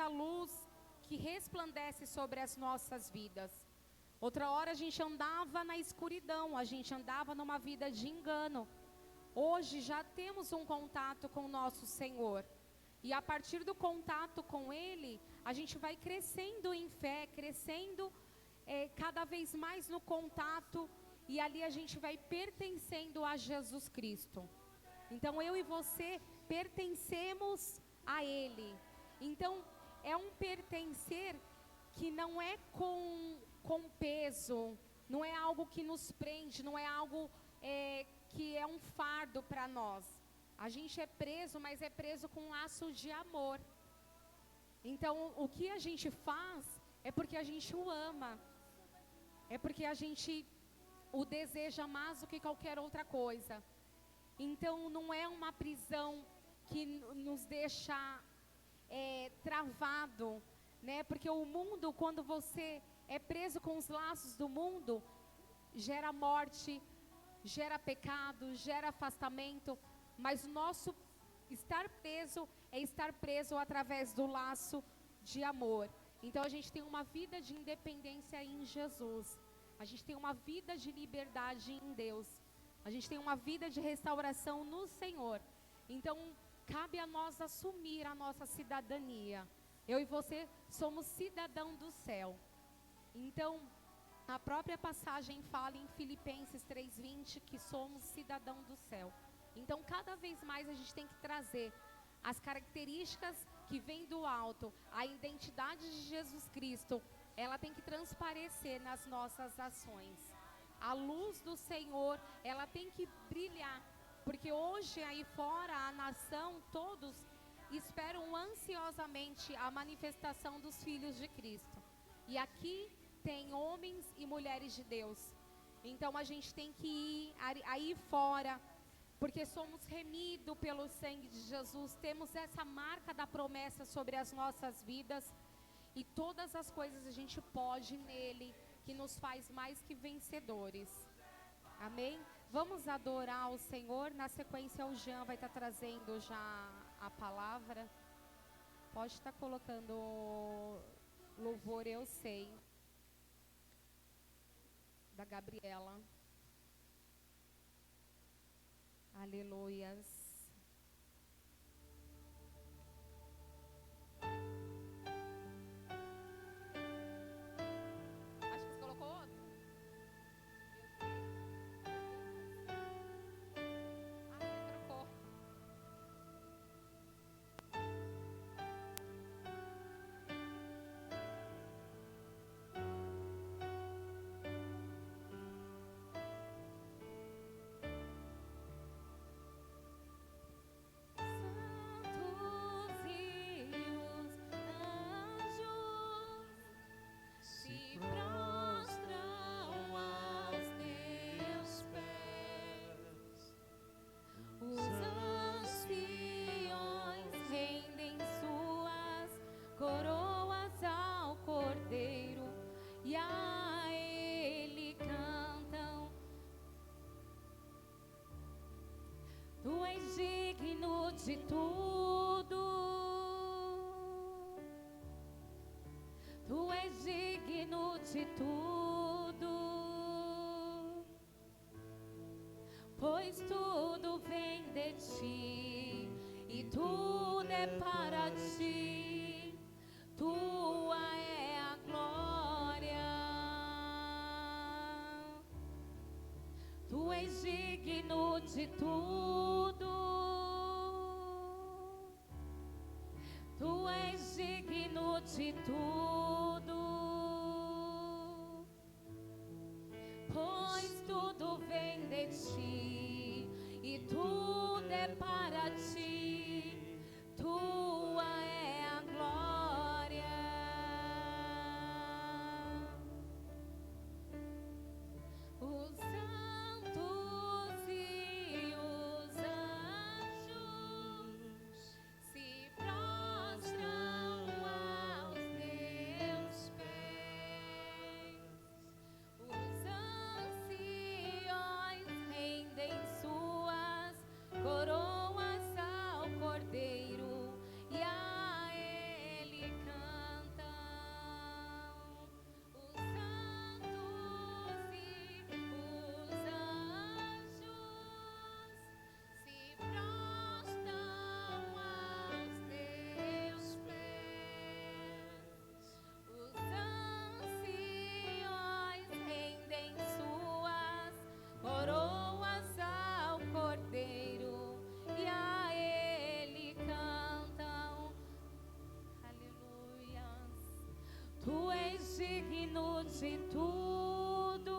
a luz que resplandece sobre as nossas vidas. Outra hora a gente andava na escuridão, a gente andava numa vida de engano. Hoje já temos um contato com o nosso Senhor. E a partir do contato com Ele, a gente vai crescendo em fé, crescendo cada vez mais no contato. E ali a gente vai pertencendo a Jesus Cristo. Então eu e você pertencemos a Ele. Então é um pertencer que não é com peso, não é algo que nos prende, não é algo que é um fardo para nós. A gente é preso, mas é preso com um laço de amor. Então o que a gente faz é porque a gente o ama, é porque a gente o deseja mais do que qualquer outra coisa. Então não é uma prisão que nos deixa travado, né? Porque o mundo, quando você é preso com os laços do mundo, gera morte, gera pecado, gera afastamento. Mas o nosso estar preso é estar preso através do laço de amor. Então a gente tem uma vida de independência em Jesus. A gente tem uma vida de liberdade em Deus. A gente tem uma vida de restauração no Senhor. Então cabe a nós assumir a nossa cidadania. Eu e você somos cidadão do céu. Então a própria passagem fala em Filipenses 3:20 que somos cidadão do céu. Então cada vez mais a gente tem que trazer as características que vêm do alto, a identidade de Jesus Cristo, ela tem que transparecer nas nossas ações. A luz do Senhor, ela tem que brilhar, porque hoje aí fora a nação, todos esperam ansiosamente a manifestação dos filhos de Cristo. E aqui tem homens e mulheres de Deus. Então a gente tem que ir aí fora, porque somos remidos pelo sangue de Jesus, temos essa marca da promessa sobre as nossas vidas, e todas as coisas a gente pode nele, que nos faz mais que vencedores. Amém? Vamos adorar o Senhor. Na sequência o Jean vai estar trazendo já a palavra. Pode estar colocando louvor, eu sei, da Gabriela. Aleluias. Acho que você colocou outro. Ah, você trocou. Tu és digno de tudo. Tu és digno de tudo. Pois tudo vem de ti e tudo é para ti. Tua é a glória. Tu és digno de tudo. Tu és digno de tudo. Pois tudo vem de ti e tudo é para ti. Tua é a glória. Os santos e os anjos se prostram aos teus pés. Os anciões rendem suas coroas de tudo.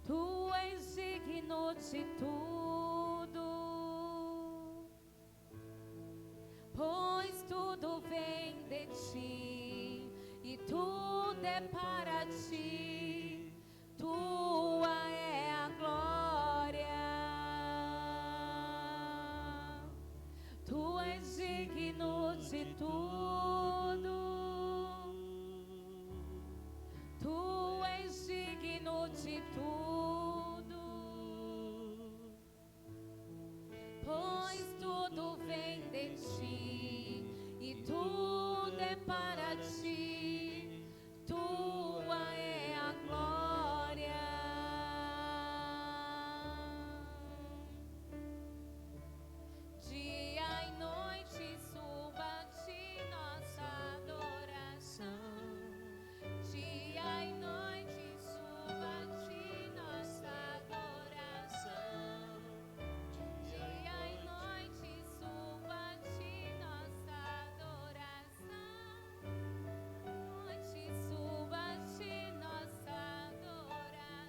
Tu és digno de tudo, pois tudo vem de ti e tudo é para ti. Tua é a glória. Tu és digno de tudo. Tu és digno de tudo, pois tudo vem de ti e tudo é para ti. Tua é a glória. Dia e noite suba a ti nossa adoração. Dia e noite suba a ti nossa adoração. Dia e noite suba a ti nossa adoração. Noite suba a ti nossa adoração.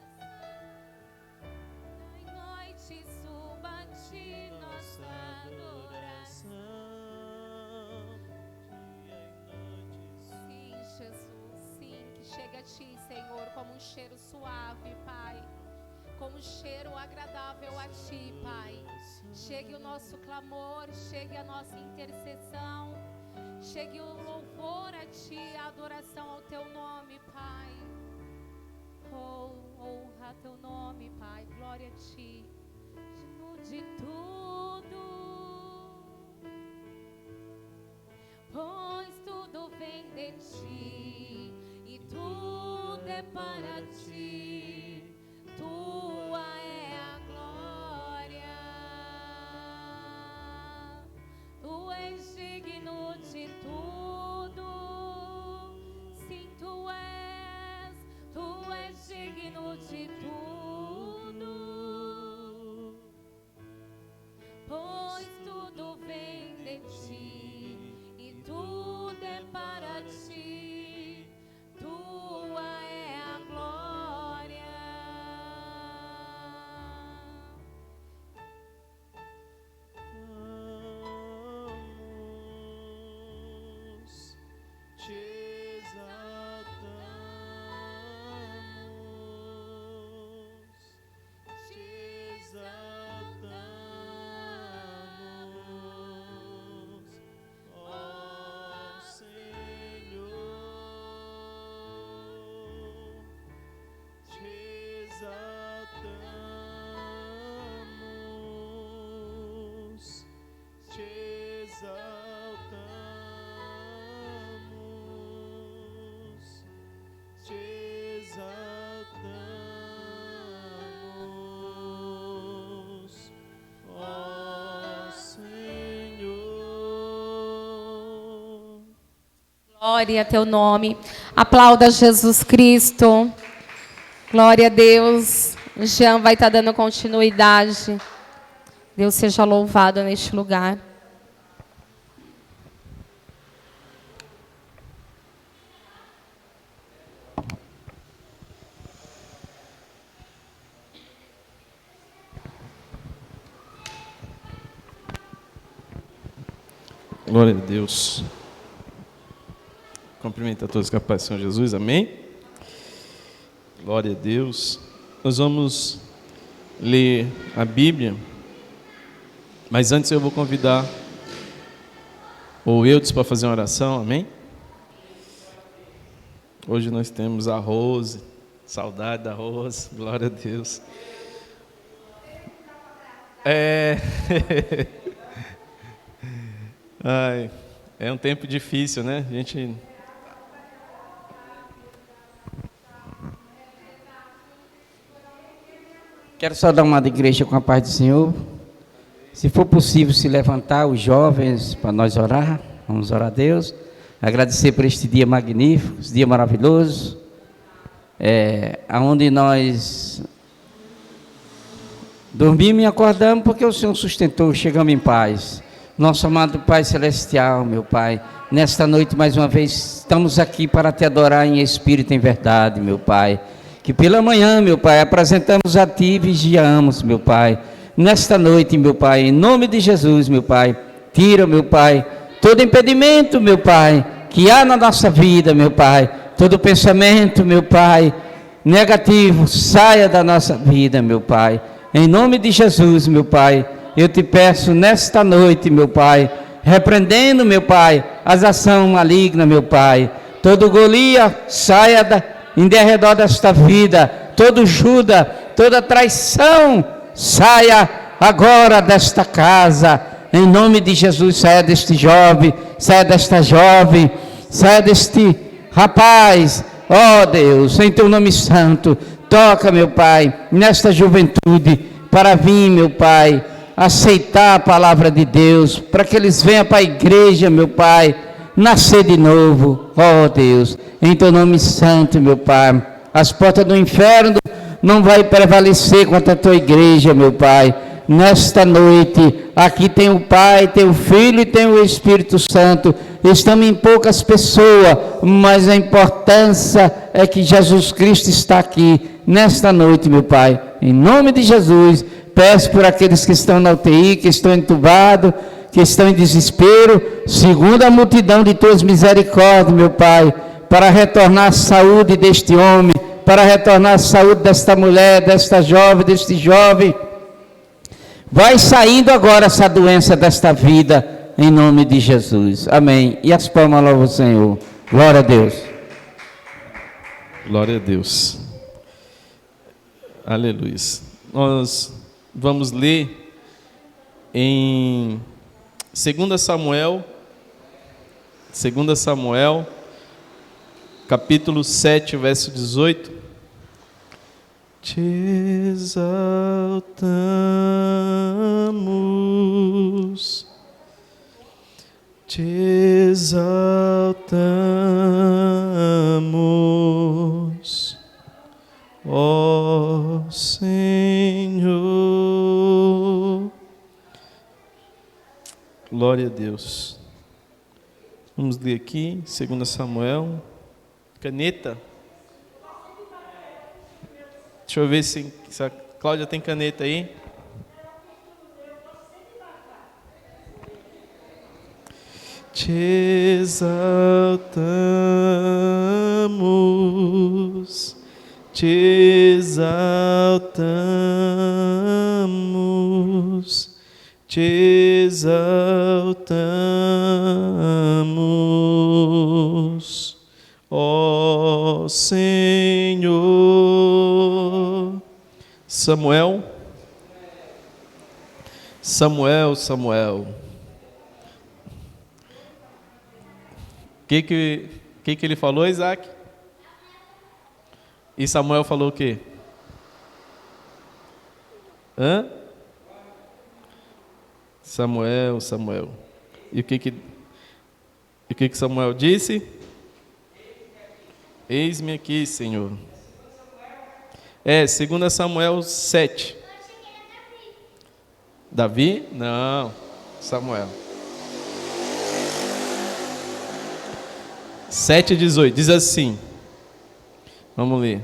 Dia e noite suba a ti nossa adoração. Sim, Jesus, sim, que chega a ti, Senhor, como um cheiro suave, Pai, como um cheiro agradável a ti, Pai. Chegue o nosso clamor, chegue a nossa intercessão, chegue o louvor a ti, a adoração ao teu nome, Pai. Oh, honra teu nome, Pai, glória a ti, digno de tudo, pois tudo vem de ti e tudo é para ti. Tua é a glória. Tu és digno de tudo. Sim, tu és digno de tudo, pois tudo vem de ti e tudo é para ti. Tua é a glória. Te exaltamos, te exaltamos, ó Senhor, te exaltamos, te exaltamos, te exaltamos, ó Senhor. Glória a teu nome. Aplauda Jesus Cristo. Glória a Deus. O Jean vai estar dando continuidade. Deus seja louvado neste lugar. Glória a Deus. Cumprimento a todos com a paz do Senhor Jesus, amém? Glória a Deus. Nós vamos ler a Bíblia, mas antes eu vou convidar o Eudes para fazer uma oração, amém? Hoje nós temos a Rose, saudade da Rose, glória a Deus. Ai, é um tempo difícil, né? A gente... Quero só dar uma de igreja com a paz do Senhor. Se for possível se levantar os jovens para nós orar, vamos orar a Deus. Agradecer por este dia magnífico, esse dia maravilhoso, onde nós dormimos e acordamos porque o Senhor sustentou, chegamos em paz. Nosso amado Pai Celestial, meu Pai, nesta noite mais uma vez estamos aqui para te adorar em espírito e em verdade, meu Pai. Que pela manhã, meu Pai, apresentamos a Ti e vigiamos, meu Pai. Nesta noite, meu Pai, em nome de Jesus, meu Pai, tira, meu Pai, todo impedimento, meu Pai, que há na nossa vida, meu Pai, todo pensamento, meu Pai, negativo, saia da nossa vida, meu Pai. Em nome de Jesus, meu Pai, eu te peço nesta noite, meu Pai, repreendendo, meu Pai, as ações malignas, meu Pai. Todo Golias saia em derredor desta vida, todo Judas, toda traição, saia agora desta casa. Em nome de Jesus, saia deste jovem, saia desta jovem, saia deste rapaz. Ó Deus, em teu nome santo, toca, meu Pai, nesta juventude, para vir, meu Pai, aceitar a palavra de Deus, para que eles venham para a igreja, meu Pai, nascer de novo. Ó Deus, em teu nome santo, meu Pai, as portas do inferno não vai prevalecer contra a tua igreja, meu Pai. Nesta noite, aqui tem o Pai, tem o Filho e tem o Espírito Santo. Estamos em poucas pessoas, mas a importância é que Jesus Cristo está aqui nesta noite, meu Pai. Em nome de Jesus, peço por aqueles que estão na UTI, que estão entubados, que estão em desespero, segundo a multidão de tuas misericórdias, meu Pai, para retornar a saúde deste homem, para retornar a saúde desta mulher, desta jovem, deste jovem. Vai saindo agora essa doença desta vida, em nome de Jesus. Amém. E as palmas louvam o Senhor. Glória a Deus. Glória a Deus. Aleluia. Nós vamos ler em 2 Samuel, capítulo 7, verso 18. Te exaltamos, ó Senhor. Glória a Deus. Vamos ler aqui, 2 Samuel, caneta. Deixa eu ver se a Cláudia tem caneta aí. Te exaltamos, te exaltamos, te exaltamos, ó Senhor. Samuel. O que ele falou, Isaac? E Samuel falou o quê? Samuel. E o que Samuel disse? Eis-me aqui, Senhor. 2 Samuel 7. Davi? Não, Samuel. 7:18, diz assim. Vamos ler.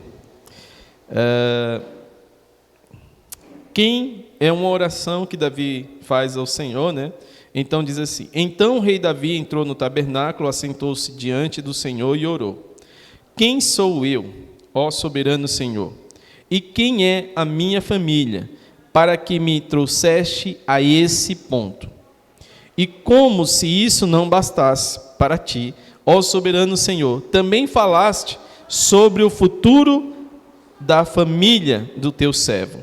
Quem é uma oração que Davi faz ao Senhor, né? Então diz assim: então o rei Davi entrou no tabernáculo, assentou-se diante do Senhor e orou: quem sou eu, ó soberano Senhor? E quem é a minha família, para que me trouxeste a esse ponto? E como se isso não bastasse para ti, ó soberano Senhor, também falaste sobre o futuro da família do teu servo.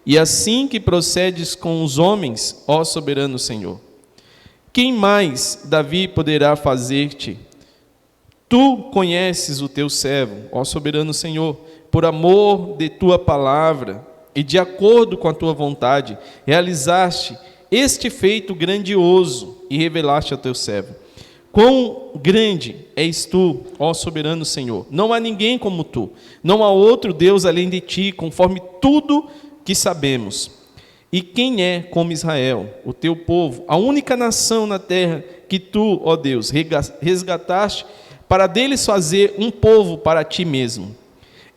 E assim que procedes com os homens, ó soberano Senhor, quem mais, Davi, poderá fazer-te? Tu conheces o teu servo, ó soberano Senhor, por amor de tua palavra e de acordo com a tua vontade, realizaste este feito grandioso e revelaste ao teu servo. Quão grande és tu, ó soberano Senhor! Não há ninguém como tu, não há outro Deus além de ti, conforme tudo que sabemos. E quem é como Israel, o teu povo, a única nação na terra que tu, ó Deus, resgataste, para deles fazer um povo para ti mesmo.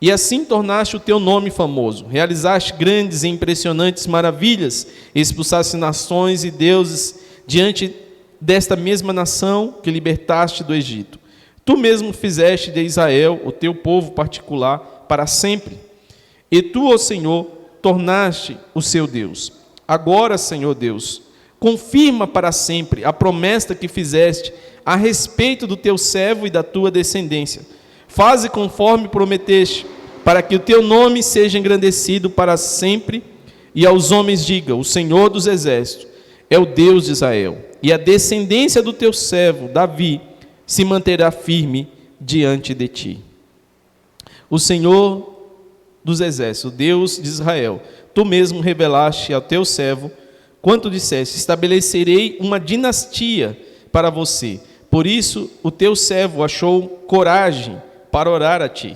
E assim tornaste o teu nome famoso, realizaste grandes e impressionantes maravilhas, expulsaste nações e deuses diante desta mesma nação que libertaste do Egito. Tu mesmo fizeste de Israel o teu povo particular para sempre. E tu, ó Senhor, tornaste o seu Deus. Agora, Senhor Deus, confirma para sempre a promessa que fizeste a respeito do teu servo e da tua descendência. Faze conforme prometeste, para que o teu nome seja engrandecido para sempre, e aos homens diga: o Senhor dos exércitos é o Deus de Israel, e a descendência do teu servo Davi se manterá firme diante de ti. O Senhor dos exércitos, o Deus de Israel, tu mesmo revelaste ao teu servo, quanto disseste: estabelecerei uma dinastia para você. Por isso o teu servo achou coragem para orar a ti.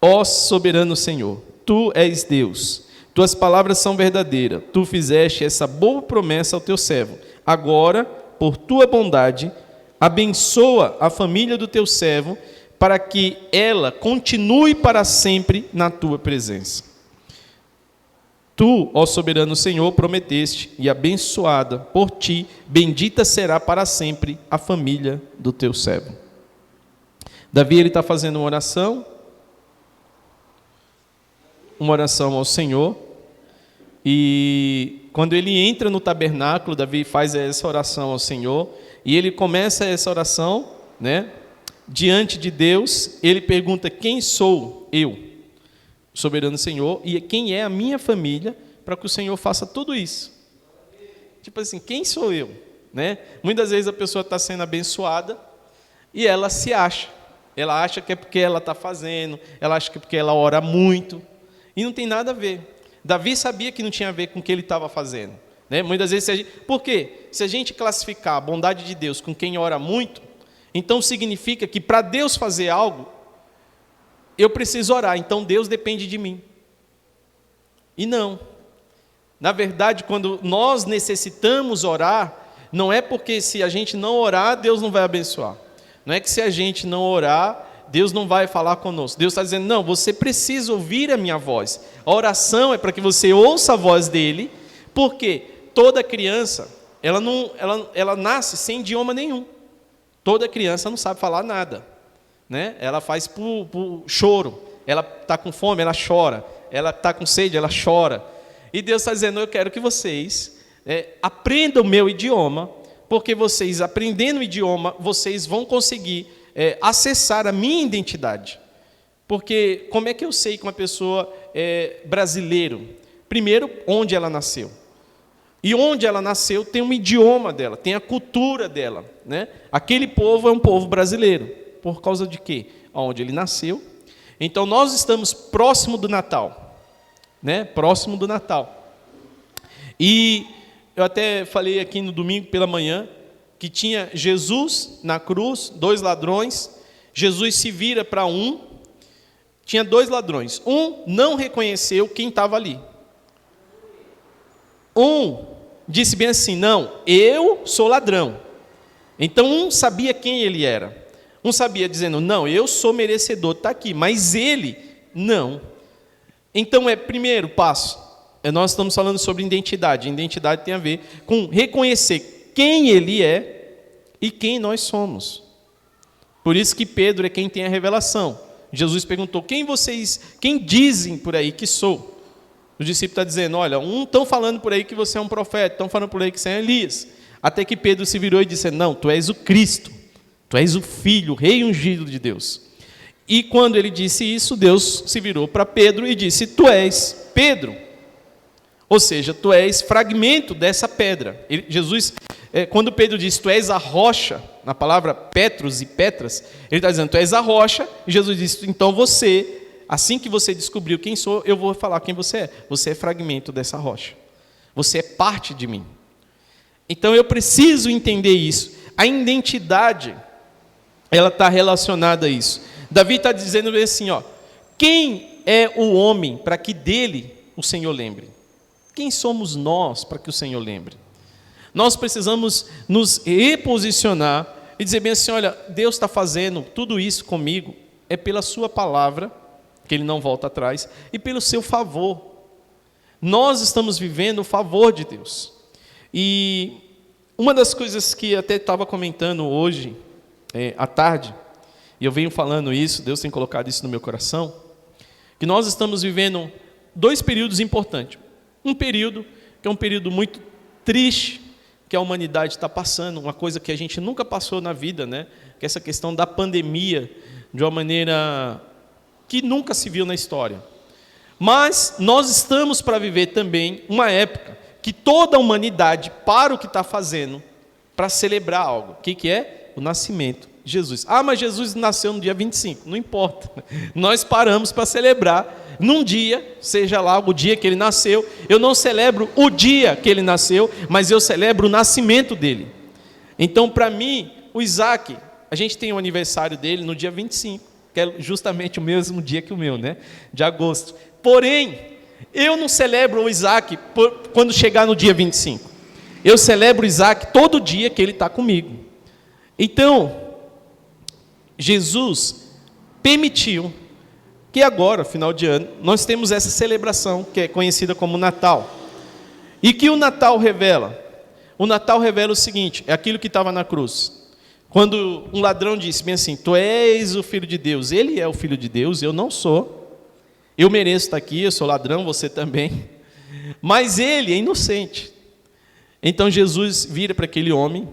Ó soberano Senhor, tu és Deus, tuas palavras são verdadeiras, tu fizeste essa boa promessa ao teu servo. Agora, por tua bondade, abençoa a família do teu servo, para que ela continue para sempre na tua presença. Tu, ó soberano Senhor, prometeste, e abençoada por ti, bendita será para sempre a família do teu servo. Davi, ele está fazendo uma oração ao Senhor, e quando ele entra no tabernáculo, Davi faz essa oração ao Senhor, e ele começa essa oração, né, diante de Deus. Ele pergunta: quem sou eu, soberano Senhor, e quem é a minha família, para que o Senhor faça tudo isso? Tipo assim, quem sou eu? Né? Muitas vezes a pessoa está sendo abençoada, e ela se acha, ela acha que é porque ela está fazendo, ela acha que é porque ela ora muito, e não tem nada a ver. Davi sabia que não tinha a ver com o que ele estava fazendo, né? Muitas vezes, por quê? Se a gente classificar a bondade de Deus com quem ora muito, então significa que para Deus fazer algo, eu preciso orar, então Deus depende de mim. E não. Na verdade, quando nós necessitamos orar, não é porque se a gente não orar, Deus não vai abençoar. Não é que se a gente não orar, Deus não vai falar conosco. Deus está dizendo: não, você precisa ouvir a minha voz. A oração é para que você ouça a voz dele, porque toda criança, ela nasce sem idioma nenhum. Toda criança não sabe falar nada, né? Ela faz por choro. Ela está com fome, ela chora. Ela está com sede, ela chora. E Deus está dizendo: eu quero que vocês aprendam o meu idioma, porque vocês, aprendendo o idioma, vocês vão conseguir acessar a minha identidade. Porque como é que eu sei que uma pessoa é brasileiro? Primeiro, onde ela nasceu. E onde ela nasceu tem um idioma dela, tem a cultura dela, né? Aquele povo é um povo brasileiro. Por causa de quê? Onde ele nasceu. Então nós estamos próximo do Natal, né? Próximo do Natal. E eu até falei aqui no domingo pela manhã que tinha Jesus na cruz, 2 ladrões. Jesus se vira para um. Tinha 2 ladrões. Um não reconheceu quem estava ali. Um disse bem assim: não, eu sou ladrão. Então um sabia quem ele era. Um sabia dizendo: não, eu sou merecedor de estar aqui, mas ele não. Então primeiro passo, nós estamos falando sobre identidade. Identidade tem a ver com reconhecer quem ele é e quem nós somos. Por isso que Pedro é quem tem a revelação. Jesus perguntou: quem dizem por aí que sou? O discípulo está dizendo: olha, estão falando por aí que você é um profeta, estão falando por aí que você é Elias. Até que Pedro se virou e disse: não, tu és o Cristo, tu és o Filho, o Rei ungido de Deus. E quando ele disse isso, Deus se virou para Pedro e disse: tu és Pedro. Ou seja, tu és fragmento dessa pedra. Jesus, quando Pedro diz: tu és a rocha, na palavra Petros e Petras, ele está dizendo: tu és a rocha. E Jesus disse: então você, assim que você descobriu quem sou, eu vou falar quem você é. Você é fragmento dessa rocha. Você é parte de mim. Então eu preciso entender isso. A identidade, ela está relacionada a isso. Davi está dizendo assim: ó, quem é o homem para que dele o Senhor lembre? quem somos nós para que o Senhor lembre? Nós precisamos nos reposicionar e dizer bem assim, olha, Deus está fazendo tudo isso comigo, é pela sua palavra, que Ele não volta atrás, e pelo seu favor. Nós estamos vivendo o favor de Deus. E uma das coisas que até estava comentando hoje, à tarde, e eu venho falando isso, Deus tem colocado isso no meu coração, que nós estamos vivendo 2 períodos importantes. Um período que é um período muito triste, que a humanidade está passando, uma coisa que a gente nunca passou na vida, né? Que é essa questão da pandemia, de uma maneira que nunca se viu na história. Mas nós estamos para viver também uma época que toda a humanidade para o que está fazendo para celebrar algo. O que é? O nascimento de Jesus. Ah, mas Jesus nasceu no dia 25. Não importa. Nós paramos para celebrar num dia, seja lá o dia que ele nasceu. Eu não celebro o dia que ele nasceu, mas eu celebro o nascimento dele. Então, para mim, o Isaac, a gente tem o aniversário dele no dia 25, que é justamente o mesmo dia que o meu, né? De agosto. Porém, eu não celebro o Isaac quando chegar no dia 25. Eu celebro o Isaac todo dia que ele está comigo. Então, Jesus permitiu que agora, final de ano, nós temos essa celebração que é conhecida como Natal. E que o Natal revela? O Natal revela o seguinte, é aquilo que estava na cruz. Quando um ladrão disse bem assim, tu és o Filho de Deus, ele é o Filho de Deus, eu não sou. Eu mereço estar aqui, eu sou ladrão, você também. Mas ele é inocente. Então Jesus vira para aquele homem,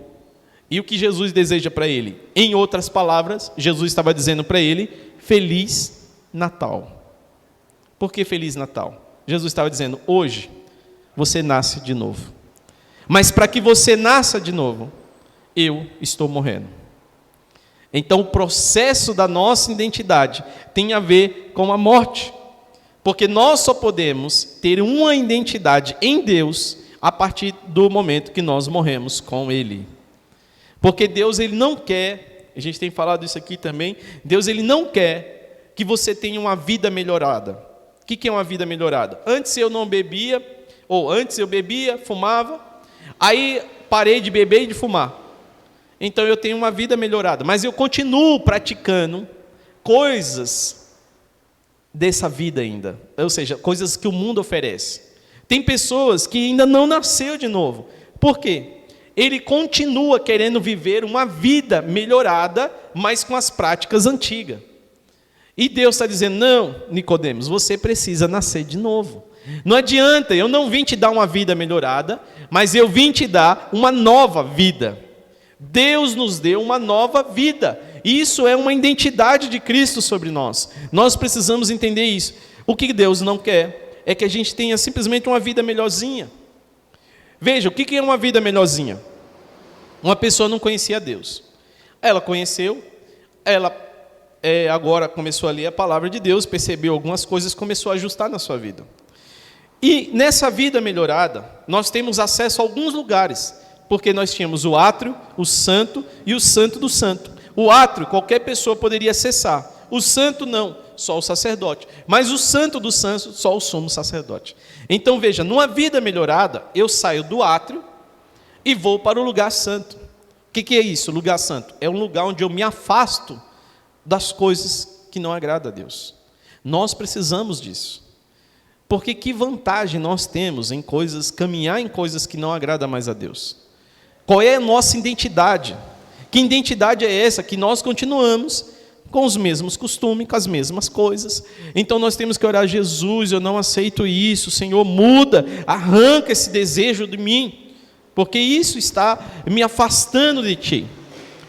e o que Jesus deseja para ele? Em outras palavras, Jesus estava dizendo para ele, Feliz Natal. Por que Feliz Natal? Jesus estava dizendo, hoje você nasce de novo. Mas para que você nasça de novo, eu estou morrendo. Então o processo da nossa identidade tem a ver com a morte. Porque nós só podemos ter uma identidade em Deus a partir do momento que nós morremos com Ele. Porque Deus, Ele não quer, a gente tem falado isso aqui também, Deus, Ele não quer que você tenha uma vida melhorada. O que é uma vida melhorada? Antes eu não bebia, ou antes eu bebia, fumava, aí parei de beber e de fumar. Então eu tenho uma vida melhorada, mas eu continuo praticando coisas dessa vida ainda, ou seja, coisas que o mundo oferece. Tem pessoas que ainda não nasceu de novo. Por quê? Ele continua querendo viver uma vida melhorada, mas com as práticas antigas. E Deus está dizendo, não, Nicodemos, você precisa nascer de novo. Não adianta, eu não vim te dar uma vida melhorada, mas eu vim te dar uma nova vida. Deus nos deu uma nova vida. Isso é uma identidade de Cristo sobre nós. Nós precisamos entender isso. O que Deus não quer é que a gente tenha simplesmente uma vida melhorzinha. Veja, o que é uma vida melhorzinha? Uma pessoa não conhecia Deus. Ela conheceu, ela agora começou a ler a palavra de Deus, percebeu algumas coisas, começou a ajustar na sua vida. E nessa vida melhorada, nós temos acesso a alguns lugares, porque nós tínhamos o átrio, o santo e o santo do santo. O átrio, qualquer pessoa poderia acessar. O santo não, só o sacerdote. Mas o santo do santo, só o sumo sacerdote. Então veja, numa vida melhorada, eu saio do átrio e vou para o lugar santo. O que é isso, lugar santo? É um lugar onde eu me afasto das coisas que não agradam a Deus. Nós precisamos disso. Porque que vantagem nós temos em caminhar em coisas que não agradam mais a Deus? Qual é a nossa identidade? Que identidade é essa? Que nós continuamos com os mesmos costumes, com as mesmas coisas. Então nós temos que orar, Jesus, eu não aceito isso, Senhor, muda, arranca esse desejo de mim, porque isso está me afastando de Ti.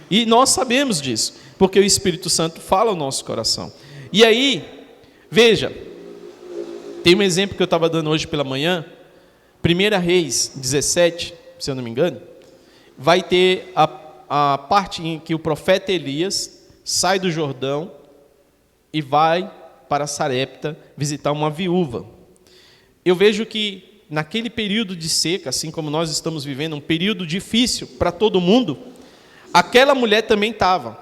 E nós sabemos disso, porque o Espírito Santo fala ao nosso coração. E aí, veja, tem um exemplo que eu estava dando hoje pela manhã, 1 Reis 17, se eu não me engano, vai ter a parte em que o profeta Elias sai do Jordão e vai para Sarepta visitar uma viúva. Eu vejo que naquele período de seca, assim como nós estamos vivendo, um período difícil para todo mundo, aquela mulher também estava.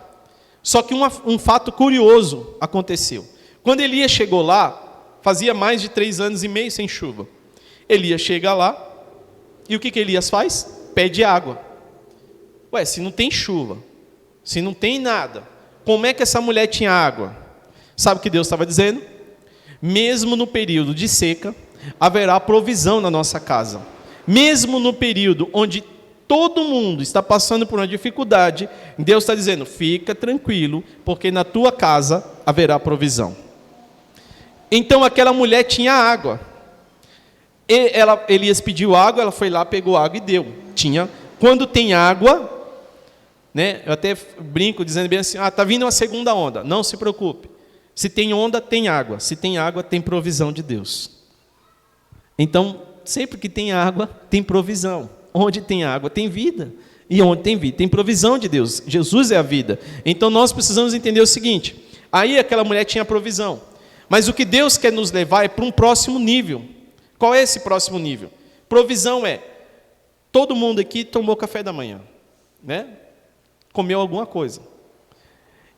Só que um fato curioso aconteceu. Quando Elias chegou lá, fazia mais de 3 anos e meio sem chuva. Elias chega lá, e o que Elias faz? Pede água. Ué, se não tem chuva, se não tem nada, como é que essa mulher tinha água? Sabe o que Deus estava dizendo? Mesmo no período de seca, haverá provisão na nossa casa. Mesmo no período onde todo mundo está passando por uma dificuldade, Deus está dizendo, fica tranquilo, porque na tua casa haverá provisão. Então aquela mulher tinha água. Elias pediu água, ela foi lá, pegou água e deu. Quando tem água, né, eu até brinco dizendo bem assim, está vindo uma segunda onda, não se preocupe. Se tem onda, tem água. Se tem água, tem provisão de Deus. Então, sempre que tem água, tem provisão. Onde tem água, tem vida. E onde tem vida, tem provisão de Deus. Jesus é a vida. Então, nós precisamos entender o seguinte. Aí, aquela mulher tinha provisão. Mas o que Deus quer nos levar é para um próximo nível. Qual é esse próximo nível? Provisão é, todo mundo aqui tomou café da manhã. Né? Comeu alguma coisa.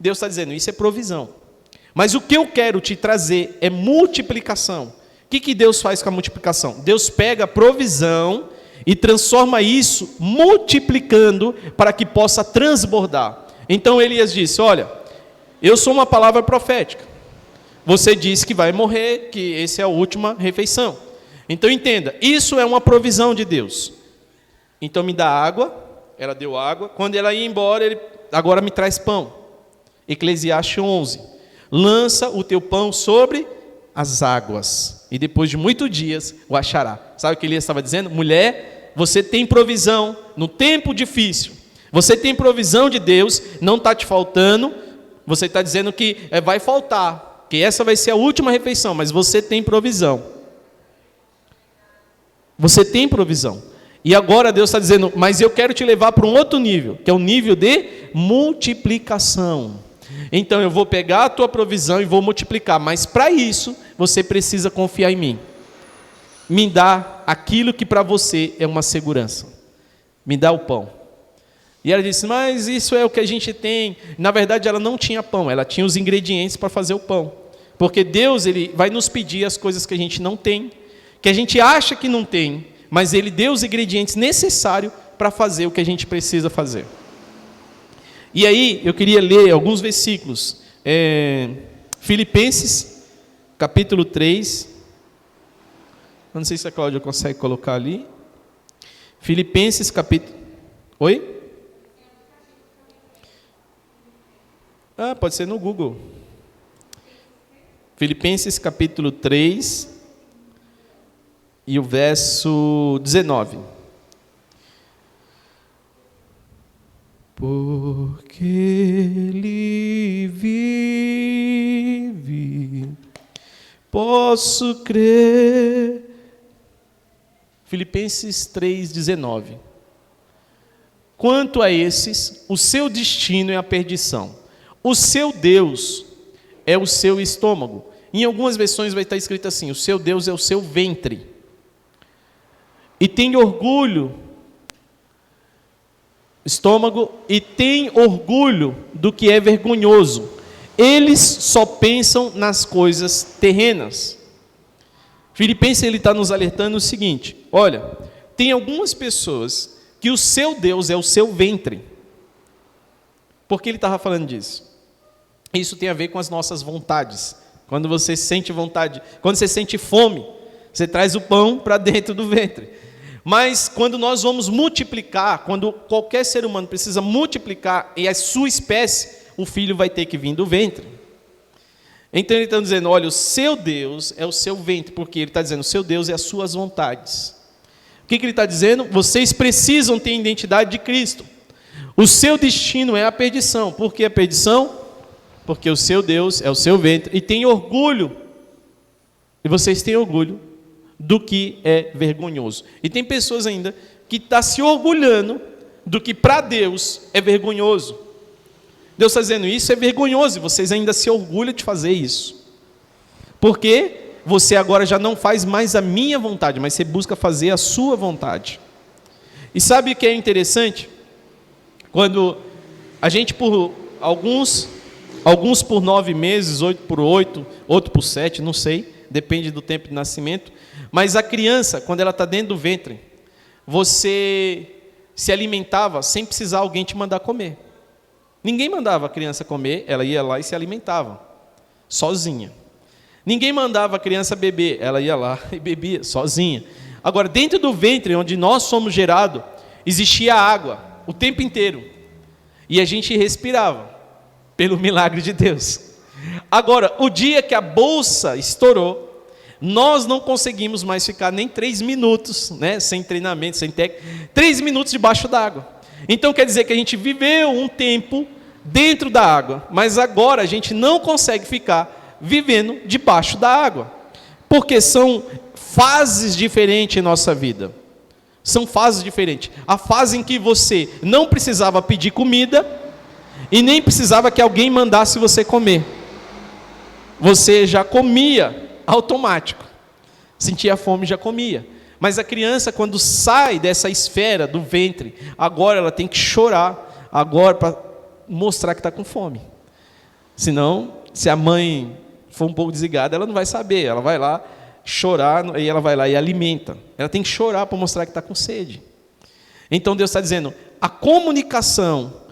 Deus está dizendo, isso é provisão. Mas o que eu quero te trazer é multiplicação. O que Deus faz com a multiplicação? Deus pega a provisão e transforma isso multiplicando para que possa transbordar. Então Elias disse, olha, eu sou uma palavra profética. Você disse que vai morrer, que essa é a última refeição. Então entenda, isso é uma provisão de Deus. Então me dá água, ela deu água. Quando ela ia embora, ele agora me traz pão. Eclesiastes 11. Lança o teu pão sobre as águas, e depois de muitos dias o achará. Sabe o que Elias estava dizendo? Mulher, você tem provisão no tempo difícil. Você tem provisão de Deus, não está te faltando. Você está dizendo que vai faltar, que essa vai ser a última refeição, mas você tem provisão. Você tem provisão. E agora Deus está dizendo, mas eu quero te levar para um outro nível, que é o nível de multiplicação. Então eu vou pegar a tua provisão e vou multiplicar, mas para isso você precisa confiar em mim. Me dá aquilo que para você é uma segurança. Me dá o pão. E ela disse, mas isso é o que a gente tem. Na verdade ela não tinha pão, ela tinha os ingredientes para fazer o pão. Porque Deus, Ele vai nos pedir as coisas que a gente não tem, que a gente acha que não tem, mas Ele deu os ingredientes necessários para fazer o que a gente precisa fazer. E aí, eu queria ler alguns versículos. Filipenses, capítulo 3. Eu não sei se a Cláudia consegue colocar ali. Filipenses, capítulo... Oi? Pode ser no Google. Filipenses, capítulo 3, e o verso 19. Porque Ele vive, posso crer. Filipenses 3,19. Quanto a esses, o seu destino é a perdição. O seu Deus é o seu estômago. Em algumas versões vai estar escrito assim, o seu Deus é o seu ventre. E tem orgulho estômago, e tem orgulho do que é vergonhoso. Eles só pensam nas coisas terrenas. Filipenses, ele está nos alertando o seguinte, olha, tem algumas pessoas que o seu Deus é o seu ventre. Por que ele estava falando disso? Isso tem a ver com as nossas vontades. Quando você sente vontade, quando você sente fome, você traz o pão para dentro do ventre. Mas quando nós vamos multiplicar, quando qualquer ser humano precisa multiplicar e a sua espécie, o filho vai ter que vir do ventre. Então ele está dizendo, olha, o seu Deus é o seu ventre, porque ele está dizendo, o seu Deus é as suas vontades. O que ele está dizendo? Vocês precisam ter a identidade de Cristo. O seu destino é a perdição. Por que a perdição? Porque o seu Deus é o seu ventre e tem orgulho. E vocês têm orgulho do que é vergonhoso. E tem pessoas ainda que estão se orgulhando do que para Deus é vergonhoso. Deus está dizendo, isso é vergonhoso, e vocês ainda se orgulham de fazer isso. Porque você agora já não faz mais a minha vontade, mas você busca fazer a sua vontade. E sabe o que é interessante? Quando a gente por alguns por 9 meses, 8 por 8, outro por 7, não sei, depende do tempo de nascimento. Mas a criança, quando ela está dentro do ventre, você se alimentava sem precisar alguém te mandar comer. Ninguém mandava a criança comer, ela ia lá e se alimentava, sozinha. Ninguém mandava a criança beber, ela ia lá e bebia, sozinha. Agora, dentro do ventre, onde nós somos gerados, existia água o tempo inteiro. E a gente respirava, pelo milagre de Deus. Agora, o dia que a bolsa estourou, nós não conseguimos mais ficar nem 3 minutos, né, sem treinamento, sem técnica, 3 minutos debaixo d'água. Então quer dizer que a gente viveu um tempo dentro da água, mas agora a gente não consegue ficar vivendo debaixo da água, porque são fases diferentes em nossa vida. São fases diferentes. A fase em que você não precisava pedir comida e nem precisava que alguém mandasse você comer. Você já comia automático. Sentia fome, já comia. Mas a criança, quando sai dessa esfera do ventre, agora ela tem que chorar, agora para mostrar que está com fome. Senão, se a mãe for um pouco desligada, ela não vai saber. Ela vai lá chorar, e ela vai lá e alimenta. Ela tem que chorar para mostrar que está com sede. Então Deus está dizendo, a comunicação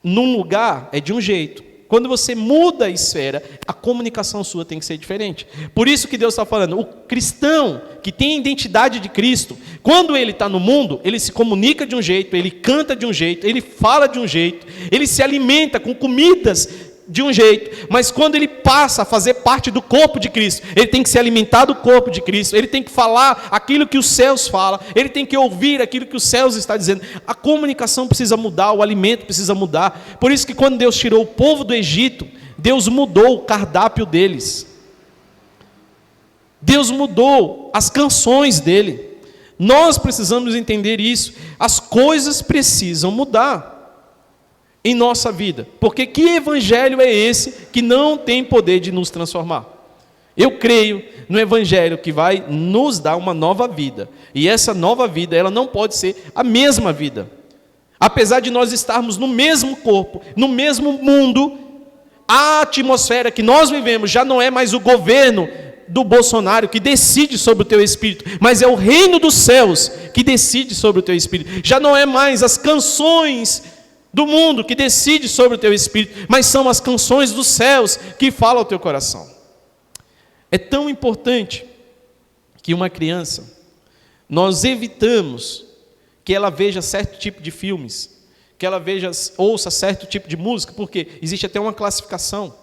num lugar é de um jeito. Quando você muda a esfera, a comunicação sua tem que ser diferente. Por isso que Deus está falando, o cristão que tem a identidade de Cristo, quando ele está no mundo, ele se comunica de um jeito, ele canta de um jeito, ele fala de um jeito, ele se alimenta com comidas de um jeito, mas quando ele passa a fazer parte do corpo de Cristo, ele tem que se alimentar do corpo de Cristo, ele tem que falar aquilo que os céus falam, ele tem que ouvir aquilo que os céus estão dizendo. A comunicação precisa mudar, o alimento precisa mudar. Por isso que quando Deus tirou o povo do Egito, Deus mudou o cardápio deles. Deus mudou as canções dele. Nós precisamos entender isso. As coisas precisam mudar em nossa vida, porque que evangelho é esse que não tem poder de nos transformar? Eu creio no evangelho que vai nos dar uma nova vida, e essa nova vida, ela não pode ser a mesma vida, apesar de nós estarmos no mesmo corpo, no mesmo mundo, a atmosfera que nós vivemos já não é mais o governo do Bolsonaro que decide sobre o teu espírito, mas é o reino dos céus que decide sobre o teu espírito. Já não é mais as canções do mundo que decide sobre o teu espírito, mas são as canções dos céus que falam ao teu coração. É tão importante que uma criança, nós evitamos que ela veja certo tipo de filmes, que ela ouça certo tipo de música, porque existe até uma classificação,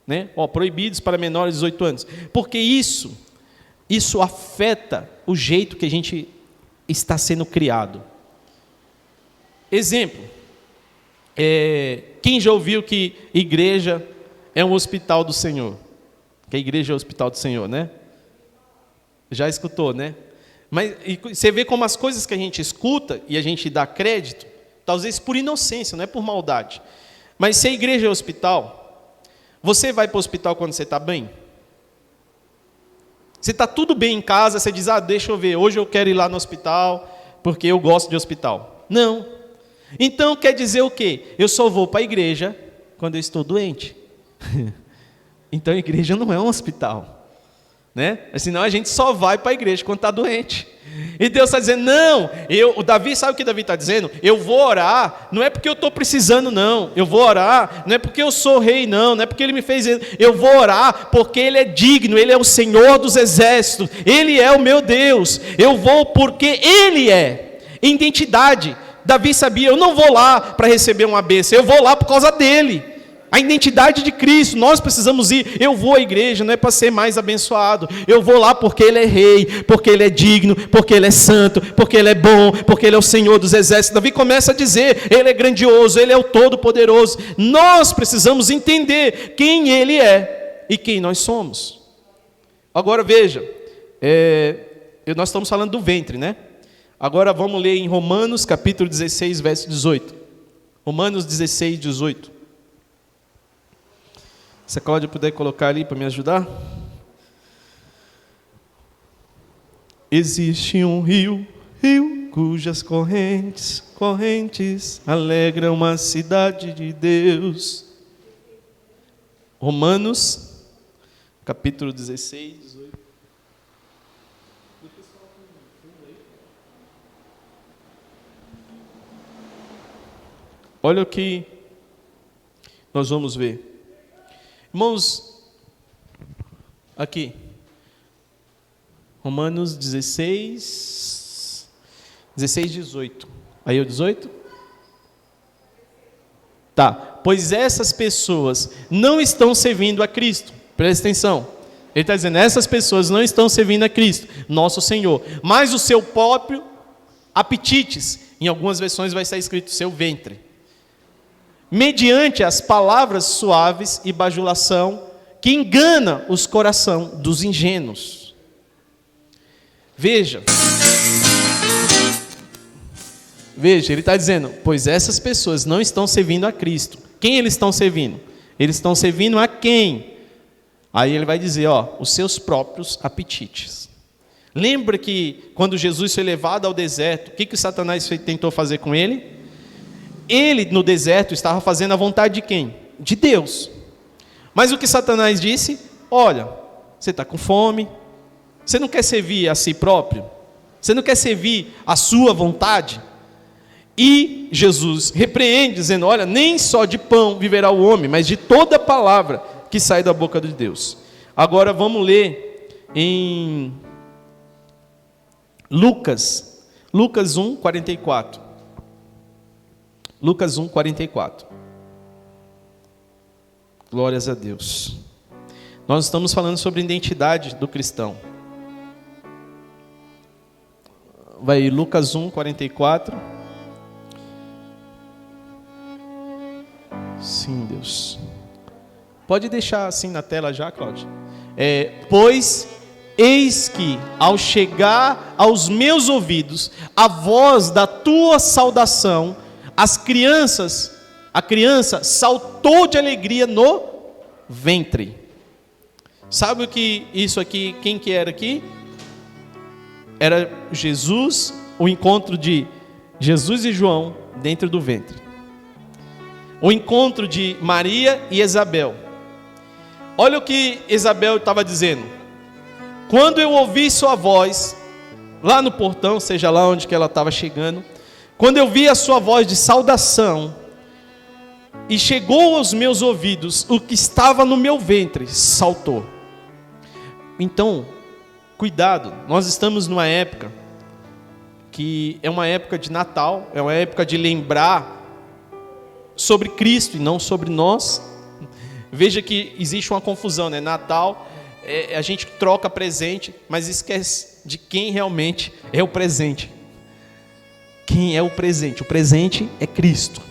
né? Proibidos para menores de 18 anos, porque isso afeta o jeito que a gente está sendo criado. Exemplo, quem já ouviu que igreja é um hospital do Senhor? Que a igreja é o hospital do Senhor, né? Já escutou, né? Mas você vê como as coisas que a gente escuta e a gente dá crédito, talvez por inocência, não é por maldade. Mas se a igreja é hospital, você vai para o hospital quando você está bem? Se está tudo bem em casa, você diz, deixa eu ver, hoje eu quero ir lá no hospital, porque eu gosto de hospital. Não. Então quer dizer o quê? Eu só vou para a igreja quando eu estou doente. Então a igreja não é um hospital, né? Senão a gente só vai para a igreja quando está doente. E Deus está dizendo, não, o Davi, sabe o que Davi está dizendo? Eu vou orar, não é porque eu estou precisando não, eu vou orar, não é porque eu sou rei não, não é porque ele me fez, eu vou orar porque ele é digno, ele é o Senhor dos exércitos, ele é o meu Deus, eu vou porque ele é, identidade. Davi sabia, eu não vou lá para receber uma bênção, eu vou lá por causa dele. A identidade de Cristo, nós precisamos ir. Eu vou à igreja, não é para ser mais abençoado. Eu vou lá porque Ele é rei, porque Ele é digno, porque Ele é santo, porque Ele é bom, porque Ele é o Senhor dos exércitos. Davi começa a dizer, Ele é grandioso, Ele é o Todo-Poderoso. Nós precisamos entender quem Ele é e quem nós somos. Agora veja, nós estamos falando do ventre, né? Agora vamos ler em Romanos capítulo 16, verso 18. Romanos 16, 18. Se a Cláudia puder colocar ali para me ajudar. Existe um rio cujas correntes alegram a cidade de Deus. Romanos capítulo 16, 18. Olha o que nós vamos ver. Irmãos, aqui, Romanos 16, 18. Aí o 18? Tá. Pois essas pessoas não estão servindo a Cristo. Presta atenção. Ele está dizendo, essas pessoas não estão servindo a Cristo, nosso Senhor, mas o seu próprio apetites. Em algumas versões vai estar escrito seu ventre. Mediante as palavras suaves e bajulação que engana os corações dos ingênuos. Veja, ele está dizendo, pois essas pessoas não estão servindo a Cristo. Quem eles estão servindo? Eles estão servindo a quem? Aí ele vai dizer, os seus próprios apetites. Lembra que quando Jesus foi levado ao deserto, o que Satanás tentou fazer com ele? Ele, no deserto, estava fazendo a vontade de quem? De Deus. Mas o que Satanás disse? Olha, você está com fome, você não quer servir a si próprio? Você não quer servir a sua vontade? E Jesus repreende, dizendo, olha, nem só de pão viverá o homem, mas de toda palavra que sai da boca de Deus. Agora vamos ler em Lucas 1, 44. Lucas 1, 44. Glórias a Deus. Nós estamos falando sobre a identidade do cristão. Vai Lucas 1, 44. Sim, Deus. Pode deixar assim na tela já, Cláudio. Pois eis que, ao chegar aos meus ouvidos a voz da tua saudação, a criança saltou de alegria no ventre. Sabe o que isso aqui, quem que era aqui? Era Jesus, o encontro de Jesus e João dentro do ventre. O encontro de Maria e Isabel. Olha o que Isabel estava dizendo. Quando eu ouvi sua voz, lá no portão, seja lá onde que ela estava chegando, quando eu vi a sua voz de saudação, e chegou aos meus ouvidos, o que estava no meu ventre saltou. Então, cuidado, nós estamos numa época, que é uma época de Natal, é uma época de lembrar sobre Cristo e não sobre nós. Veja que existe uma confusão, né? Natal, a gente troca presente, mas esquece de quem realmente é o presente. Quem é o presente? O presente é Cristo.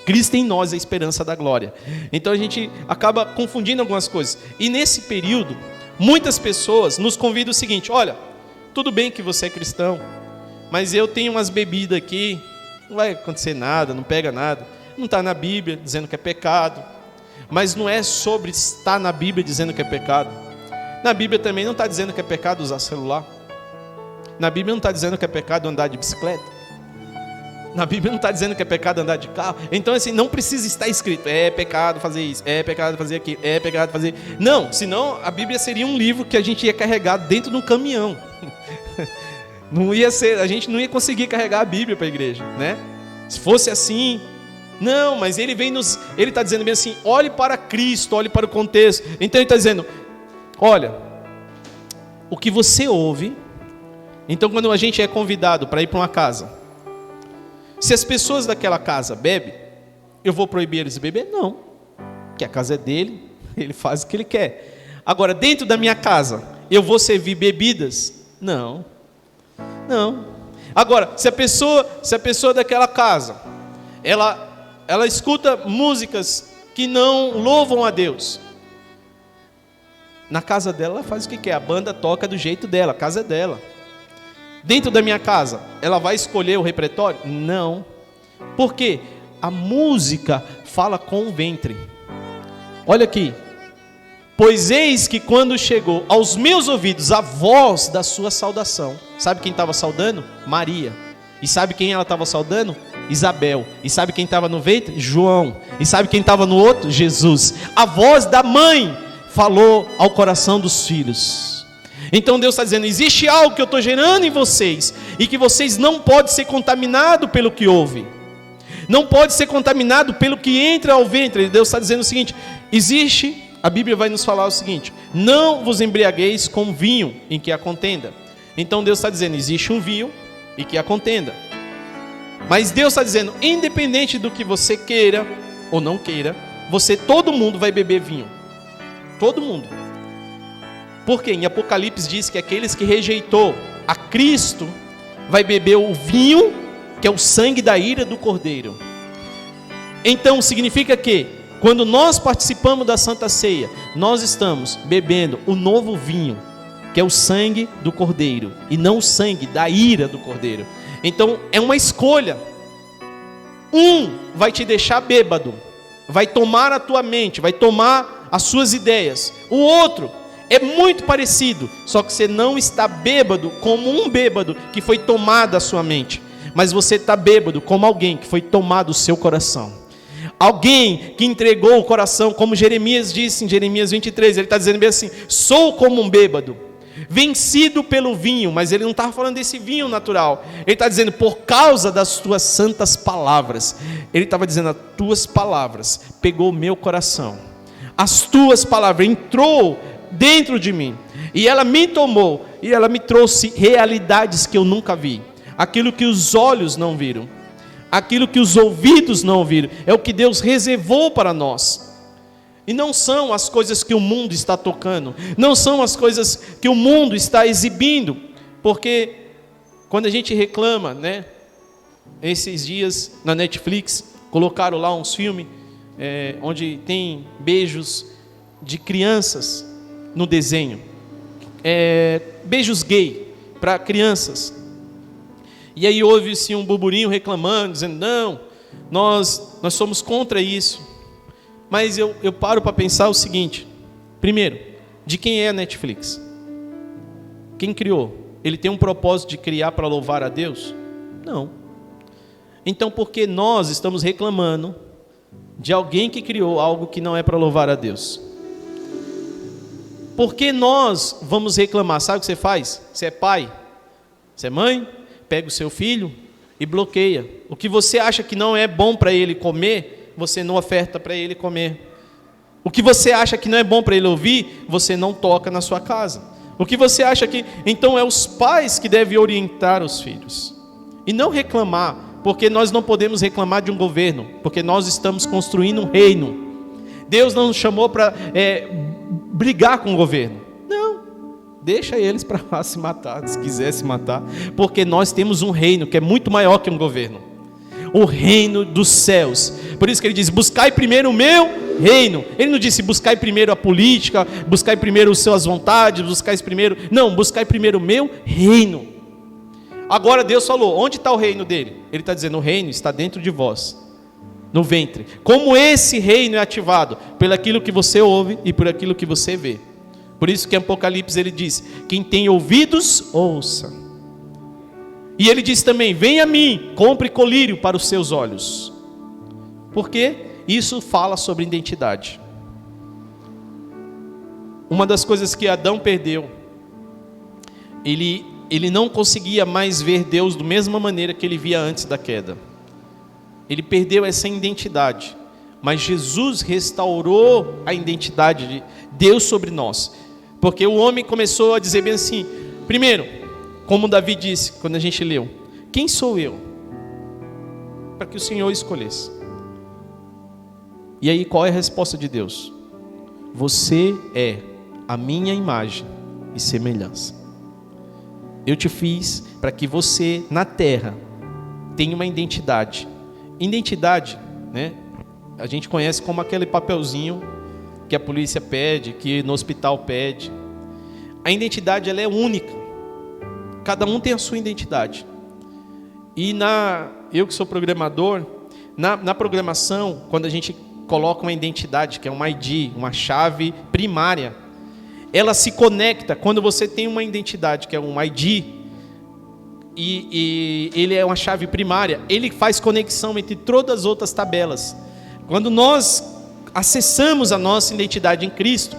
Cristo em nós é a esperança da glória. Então a gente acaba confundindo algumas coisas. E nesse período, muitas pessoas nos convidam o seguinte: olha, tudo bem que você é cristão, mas eu tenho umas bebidas aqui, não vai acontecer nada, não pega nada. Não está na Bíblia dizendo que é pecado. Mas não é sobre estar na Bíblia dizendo que é pecado. Na Bíblia também não está dizendo que é pecado usar celular. Na Bíblia não está dizendo que é pecado andar de bicicleta. Na Bíblia não está dizendo que é pecado andar de carro. Então assim, não precisa estar escrito, é pecado fazer isso, é pecado fazer aquilo, é pecado fazer... Não, senão a Bíblia seria um livro que a gente ia carregar dentro de um caminhão. Não ia ser, a gente não ia conseguir carregar a Bíblia para a igreja, né? Se fosse assim... Não, mas ele está dizendo bem assim, olhe para Cristo, olhe para o contexto. Então ele está dizendo, olha, o que você ouve. Então quando a gente é convidado para ir para uma casa, se as pessoas daquela casa bebem, eu vou proibir eles de beber? Não, porque a casa é dele, ele faz o que ele quer. Agora, dentro da minha casa, eu vou servir bebidas? Não. Agora, se a pessoa daquela casa, ela escuta músicas que não louvam a Deus, na casa dela ela faz o que quer, a banda toca do jeito dela, a casa é dela. Dentro da minha casa, ela vai escolher o repertório? Não. Por quê? A música fala com o ventre. Olha aqui. Pois eis que quando chegou aos meus ouvidos a voz da sua saudação. Sabe quem estava saudando? Maria. E sabe quem ela estava saudando? Isabel. E sabe quem estava no ventre? João. E sabe quem estava no outro? Jesus. A voz da mãe falou ao coração dos filhos. Então Deus está dizendo, existe algo que eu estou gerando em vocês, e que vocês não podem ser contaminados pelo que ouvem. não pode ser contaminado pelo que entra ao ventre. Deus está dizendo o seguinte: a Bíblia vai nos falar o seguinte: não vos embriagueis com vinho em que há contenda. Então Deus está dizendo, existe um vinho e que há contenda. Mas Deus está dizendo, independente do que você queira ou não queira, todo mundo vai beber vinho. Todo mundo. Porque em Apocalipse diz que aqueles que rejeitou a Cristo vai beber o vinho, que é o sangue da ira do Cordeiro. Então significa que quando nós participamos da Santa Ceia, nós estamos bebendo o novo vinho, que é o sangue do Cordeiro, e não o sangue da ira do Cordeiro. Então é uma escolha. Um vai te deixar bêbado, vai tomar a tua mente, vai tomar as suas ideias. O outro é muito parecido, só que você não está bêbado como um bêbado que foi tomado a sua mente, mas você está bêbado como alguém que foi tomado o seu coração. Alguém que entregou o coração, como Jeremias disse em Jeremias 23, ele está dizendo bem assim: sou como um bêbado, vencido pelo vinho. Mas ele não está falando desse vinho natural, ele está dizendo por causa das tuas santas palavras. Ele estava dizendo, as tuas palavras pegou o meu coração, as tuas palavras entrou dentro de mim, e ela me tomou, e ela me trouxe realidades que eu nunca vi, aquilo que os olhos não viram, aquilo que os ouvidos não ouviram, é o que Deus reservou para nós. E não são as coisas que o mundo está tocando, não são as coisas que o mundo está exibindo, porque quando a gente reclama, né? Esses dias na Netflix colocaram lá uns filmes onde tem beijos de crianças no desenho, beijos gay para crianças. E aí houve-se um burburinho reclamando, dizendo, não, nós somos contra isso. Mas eu paro para pensar o seguinte: primeiro, de quem é a Netflix? Quem criou? Ele tem um propósito de criar para louvar a Deus? Não. Então por que nós estamos reclamando de alguém que criou algo que não é para louvar a Deus? Por que nós vamos reclamar? Sabe o que você faz? Você é pai, você é mãe, pega o seu filho e bloqueia. O que você acha que não é bom para ele comer, você não oferta para ele comer. O que você acha que não é bom para ele ouvir, você não toca na sua casa. O que você acha que... Então é os pais que devem orientar os filhos. E não reclamar, porque nós não podemos reclamar de um governo, porque nós estamos construindo um reino. Deus não nos chamou para brigar com o governo. Não, deixa eles para lá se matar, se quiser se matar, porque nós temos um reino que é muito maior que um governo. O reino dos céus. Por isso que ele diz, buscai primeiro o meu reino. Ele não disse, buscai primeiro a política, buscai primeiro as suas vontades, buscai primeiro... Não, buscai primeiro o meu reino. Agora Deus falou, onde está o reino dele? Ele está dizendo, o reino está dentro de vós, no ventre. Como esse reino é ativado? Pelo aquilo que você ouve e por aquilo que você vê. Por isso que em Apocalipse ele diz, quem tem ouvidos, ouça. E ele diz também, venha a mim, compre colírio para os seus olhos. Porque isso fala sobre identidade. Uma das coisas que Adão perdeu, ele não conseguia mais ver Deus da mesma maneira que ele via antes da queda. Ele perdeu essa identidade. Mas Jesus restaurou a identidade de Deus sobre nós. Porque o homem começou a dizer bem assim, primeiro, como Davi disse, quando a gente leu, quem sou eu? Para que o Senhor escolhesse. E aí qual é a resposta de Deus? Você é a minha imagem e semelhança. Eu te fiz para que você, na terra, tenha uma identidade. Identidade, né? A gente conhece como aquele papelzinho que a polícia pede, que no hospital pede. A identidade, ela é única. Cada um tem a sua identidade. E eu que sou programador, na programação, quando a gente coloca uma identidade, que é um ID, uma chave primária, ela se conecta, quando você tem uma identidade, que é um ID, e ele é uma chave primária, ele faz conexão entre todas as outras tabelas. Quando nós acessamos a nossa identidade em Cristo,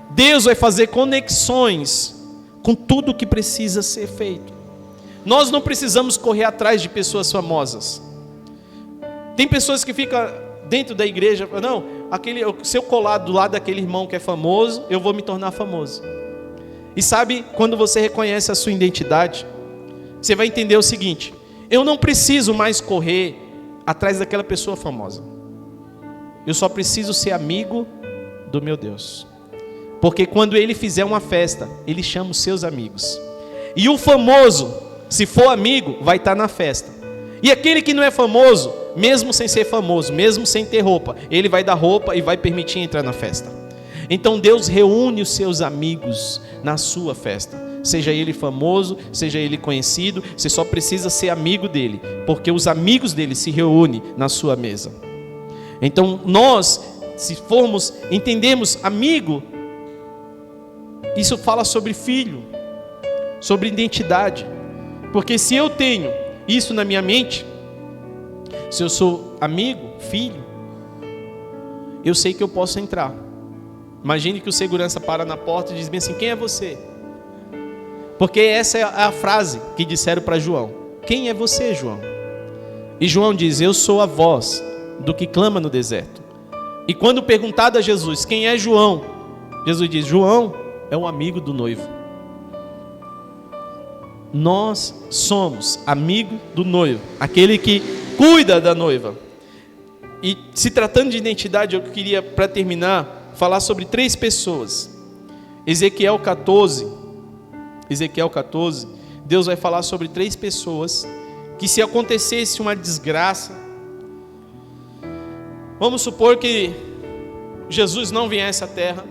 Deus vai fazer conexões com tudo o que precisa ser feito. Nós não precisamos correr atrás de pessoas famosas. Tem pessoas que ficam dentro da igreja, não, se eu colar do lado daquele irmão que é famoso, eu vou me tornar famoso. E sabe, quando você reconhece a sua identidade, você vai entender o seguinte: eu não preciso mais correr atrás daquela pessoa famosa. Eu só preciso ser amigo do meu Deus. Porque quando Ele fizer uma festa, Ele chama os seus amigos. E o famoso, se for amigo, vai estar na festa. E aquele que não é famoso, mesmo sem ser famoso, mesmo sem ter roupa, ele vai dar roupa e vai permitir entrar na festa. Então Deus reúne os seus amigos na sua festa. Seja ele famoso, seja ele conhecido, você só precisa ser amigo dele, porque os amigos dele se reúnem na sua mesa. Então nós, se formos, entendemos amigo, isso fala sobre filho, sobre identidade. Porque se eu tenho isso na minha mente, se eu sou amigo, filho, eu sei que eu posso entrar. Imagine que o segurança para na porta e diz bem assim: quem é você? Porque essa é a frase que disseram para João: quem é você, João? E João diz: eu sou a voz do que clama no deserto. E quando perguntado a Jesus: quem é João? Jesus diz: João é um amigo do noivo. Nós somos amigo do noivo, aquele que cuida da noiva. E se tratando de identidade, eu queria, para terminar, falar sobre 3 pessoas. Ezequiel 14, Deus vai falar sobre 3 pessoas que, se acontecesse uma desgraça, vamos supor que Jesus não viesse à terra,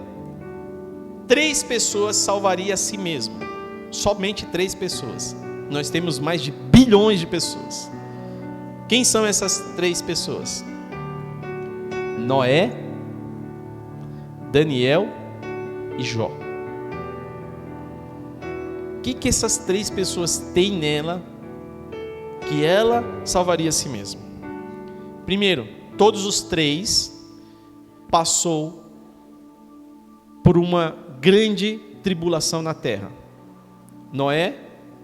3 pessoas salvariam a si mesmo. Somente 3 pessoas. Nós temos mais de bilhões de pessoas. Quem são essas 3 pessoas? Noé, Daniel e Jó. O que essas 3 pessoas têm nela que ela salvaria a si mesma? Primeiro, todos os 3 passou por uma grande tribulação na terra. Noé,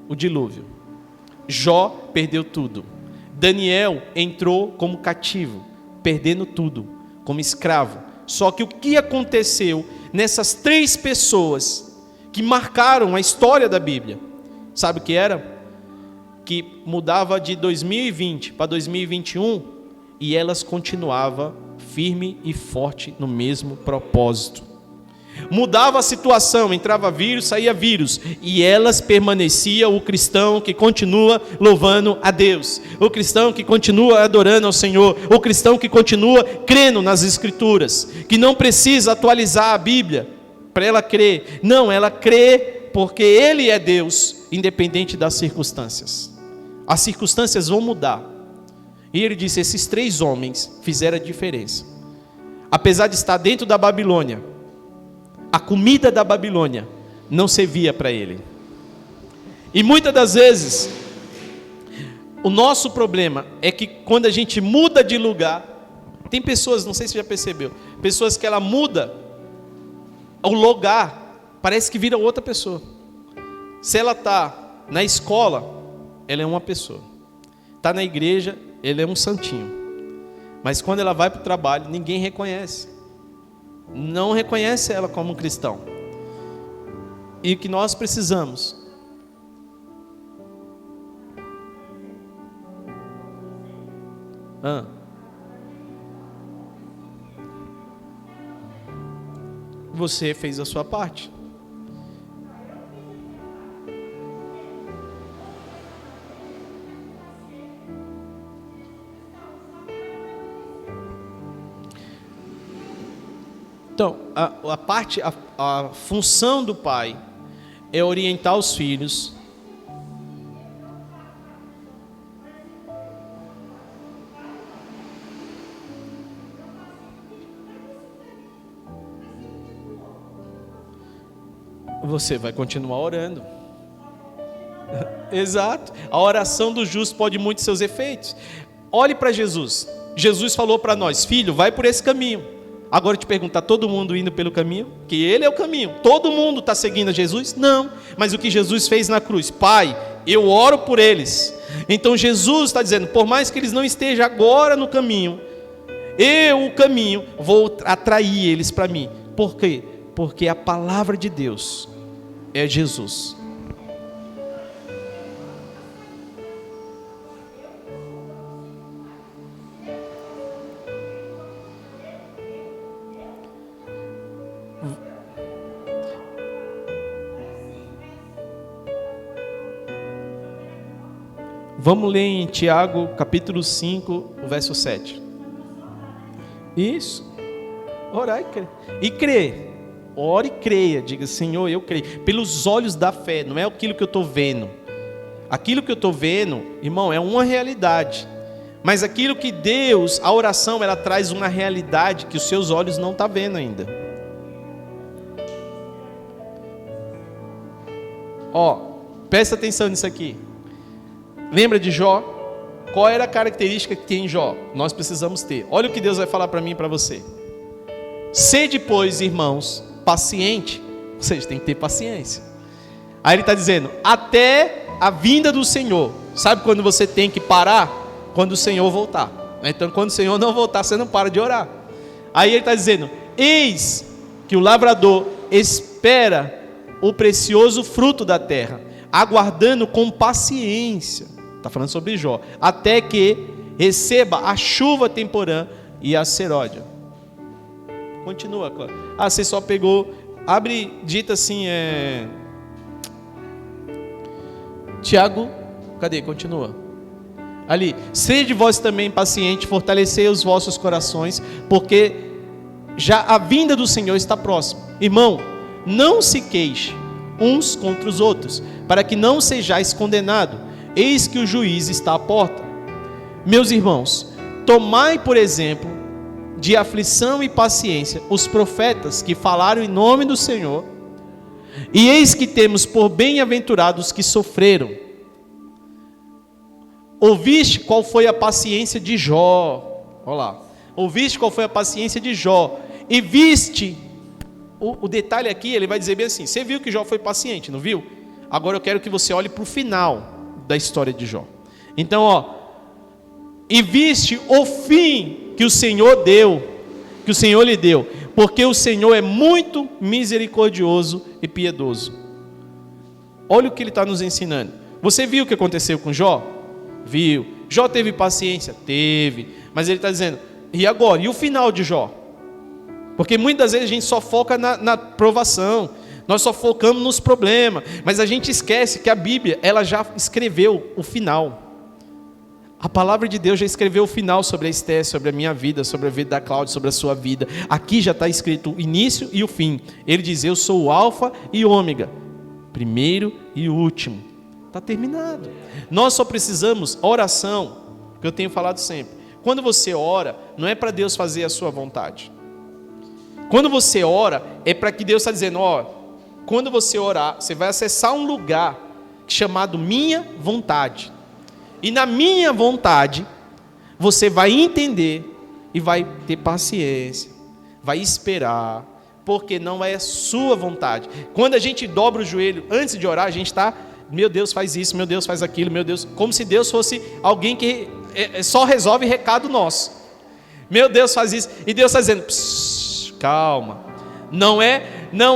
o dilúvio. Jó perdeu tudo. Daniel entrou como cativo, perdendo tudo, como escravo. Só que o que aconteceu nessas 3 pessoas que marcaram a história da Bíblia? Sabe o que era? Que mudava de 2020 para 2021 e elas continuavam firme e forte no mesmo propósito. Mudava a situação, entrava vírus, saía vírus, e elas permaneciam o cristão que continua louvando a Deus, o cristão que continua adorando ao Senhor, o cristão que continua crendo nas Escrituras, que não precisa atualizar a Bíblia para ela crer. Não, ela crê porque Ele é Deus, independente das circunstâncias. As circunstâncias vão mudar. E ele disse: esses 3 homens fizeram a diferença. Apesar de estar dentro da Babilônia, a comida da Babilônia não servia para ele. E muitas das vezes, o nosso problema é que quando a gente muda de lugar, tem pessoas, não sei se você já percebeu, pessoas que ela muda o lugar, parece que vira outra pessoa. Se ela está na escola, ela é uma pessoa. Está na igreja, ele é um santinho. Mas quando ela vai para o trabalho, ninguém reconhece. Não reconhece ela como um cristão. E o que nós precisamos? Você fez a sua parte. Então, a função do pai é orientar os filhos você vai continuar orando. Exato. A oração do justo pode muito seus efeitos. Olhe para Jesus. Jesus falou para nós: filho, vai por esse caminho. Agora eu te pergunto, está todo mundo indo pelo caminho? Que ele é o caminho. Todo mundo está seguindo a Jesus? Não. Mas o que Jesus fez na cruz? Pai, eu oro por eles, Então Jesus está dizendo, por mais que eles não estejam agora no caminho, eu, o caminho, vou atrair eles para mim. Por quê? Porque a palavra de Deus é Jesus. Vamos ler em Tiago, capítulo 5, o verso 7. Isso. Orar e crer. Ore e creia. Diga, Senhor, eu creio. Pelos olhos da fé, não é aquilo que eu estou vendo. Aquilo que eu estou vendo, irmão, é uma realidade. Mas aquilo que Deus, a oração, ela traz uma realidade que os seus olhos não estão vendo ainda. Presta atenção nisso aqui. Lembra de Jó? Qual era a característica que tem em Jó? Nós precisamos ter. Olha o que Deus vai falar para mim e para você. Sede, pois, irmãos, paciente. Ou seja, tem que ter paciência. Aí ele está dizendo, até a vinda do Senhor. Sabe quando você tem que parar? Quando o Senhor voltar. Então, quando o Senhor não voltar, você não para de orar. Aí ele está dizendo, eis que o lavrador espera o precioso fruto da terra, aguardando com paciência. Está falando sobre Jó. Até que receba a chuva temporã e a serôdia. Continua, Cláudio. Você só pegou. Abre, dita assim, Tiago, cadê? Continua. Ali. Sede vós também paciente, fortalecei os vossos corações, porque já a vinda do Senhor está próxima. Irmão, não se queixe uns contra os outros, para que não sejais condenados. Eis que o juiz está à porta. Meus irmãos, tomai por exemplo de aflição e paciência os profetas que falaram em nome do Senhor, e eis que temos por bem-aventurados que sofreram. Ouviste qual foi a paciência de Jó? Olha lá. Ouviste qual foi a paciência de Jó, e viste, o detalhe aqui, ele vai dizer bem assim, você viu que Jó foi paciente, não viu? Agora eu quero que você olhe para o final da história de Jó. Então, e viste o fim que o Senhor deu, que o Senhor lhe deu, porque o Senhor é muito misericordioso e piedoso. Olha o que ele está nos ensinando. Você viu o que aconteceu com Jó? Viu. Jó teve paciência? Teve. Mas ele está dizendo, e agora? E o final de Jó? Porque muitas vezes a gente só foca na provação, nós só focamos nos problemas, mas a gente esquece que a Bíblia, ela já escreveu o final. A palavra de Deus já escreveu o final sobre a Esté, sobre a minha vida, sobre a vida da Cláudia, sobre a sua vida. Aqui já está escrito o início e o fim. Ele diz, eu sou o alfa e ômega, primeiro e último. Está terminado. Nós só precisamos, oração, que eu tenho falado sempre. Quando você ora, não é para Deus fazer a sua vontade. Quando você ora, é para que Deus está dizendo, quando você orar, você vai acessar um lugar chamado minha vontade. E na minha vontade, você vai entender e vai ter paciência, vai esperar, porque não é a sua vontade. Quando a gente dobra o joelho antes de orar, a gente está, meu Deus faz isso, meu Deus faz aquilo, meu Deus, como se Deus fosse alguém que só resolve recado nosso. Meu Deus faz isso, e Deus está dizendo, calma, não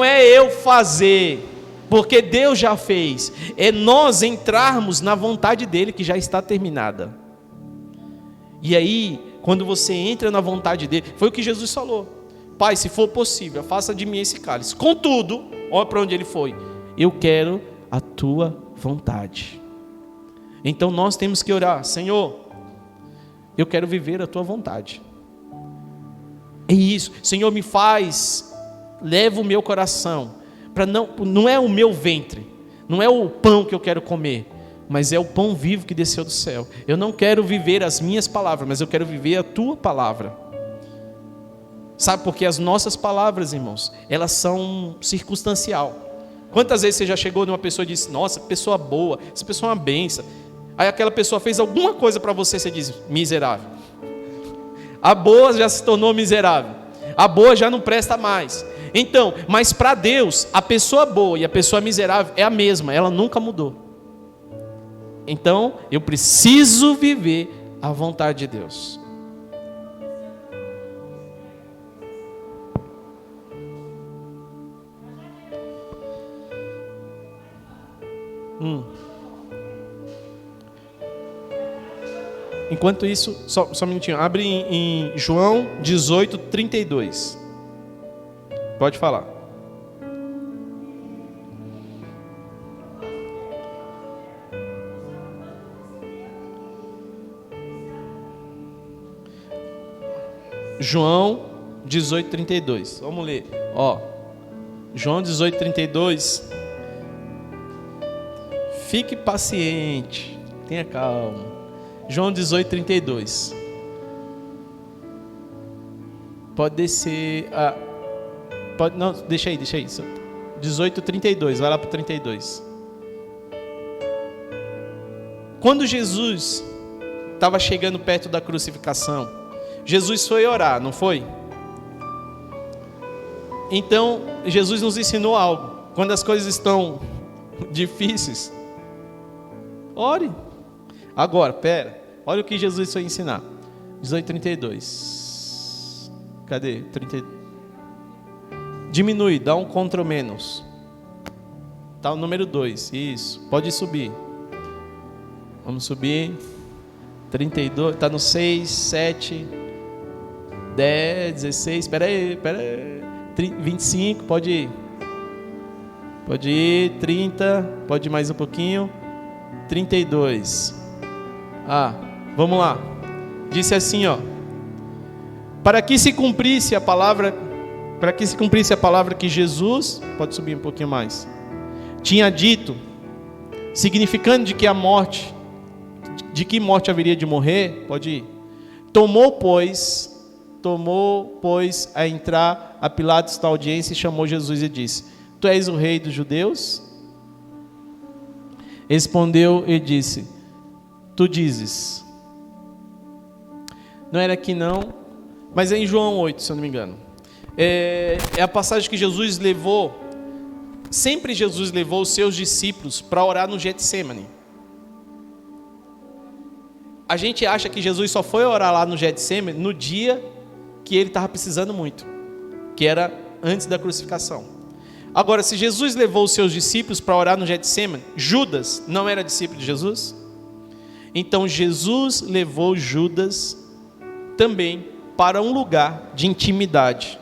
é eu fazer, porque Deus já fez, é nós entrarmos na vontade dele que já está terminada. E aí, quando você entra na vontade dele, foi o que Jesus falou, Pai, se for possível, faça de mim esse cálice, contudo, olha para onde ele foi, eu quero a tua vontade. Então nós temos que orar, Senhor, eu quero viver a tua vontade. É isso, Senhor, me faz, leva o meu coração, para não é o meu ventre, não é o pão que eu quero comer, mas é o pão vivo que desceu do céu. Eu não quero viver as minhas palavras, mas eu quero viver a tua palavra. Sabe, porque as nossas palavras, irmãos, elas são circunstancial. Quantas vezes você já chegou numa pessoa e disse, nossa, pessoa boa, essa pessoa é uma benção. Aí aquela pessoa fez alguma coisa para você, você diz, miserável. A boa já se tornou miserável. A boa já não presta mais. Então, mas para Deus, a pessoa boa e a pessoa miserável é a mesma, ela nunca mudou. Então, eu preciso viver a vontade de Deus. Enquanto isso, só um minutinho, abre em João 18, 32. Pode falar. João 18, 32. Vamos ler. João 18, 32. Fique paciente, tenha calma. João 18, 32. Pode descer. Não, deixa aí. 18, 32. Vai lá para o 32. Quando Jesus estava chegando perto da crucificação, Jesus foi orar, não foi? Então, Jesus nos ensinou algo. Quando as coisas estão difíceis, ore. Agora, olha o que Jesus foi ensinar. 18:32. Cadê? 32. Diminui, dá um Ctrl menos. Tá o número 2. Isso. Pode subir. Vamos subir. 32. Tá no 6, 7, 10, 16. Espera aí. 25. Pode ir. Pode ir. 30. Pode ir mais um pouquinho. 32. Vamos lá. Disse assim, para que se cumprisse a palavra que Jesus, pode subir um pouquinho mais, tinha dito, significando de que morte haveria de morrer, pode ir. Tomou, pois, a entrar a Pilatos da audiência e chamou Jesus e disse: Tu és o rei dos judeus? Respondeu e disse: Tu dizes. Não era aqui não, mas é em João 8, se eu não me engano. É a passagem que Jesus levou os seus discípulos para orar no Getsemane. A gente acha que Jesus só foi orar lá no Getsemane no dia que ele estava precisando muito, que era antes da crucificação. Agora, se Jesus levou os seus discípulos para orar no Getsemane, Judas não era discípulo de Jesus? Então Jesus levou Judas também para um lugar de intimidade,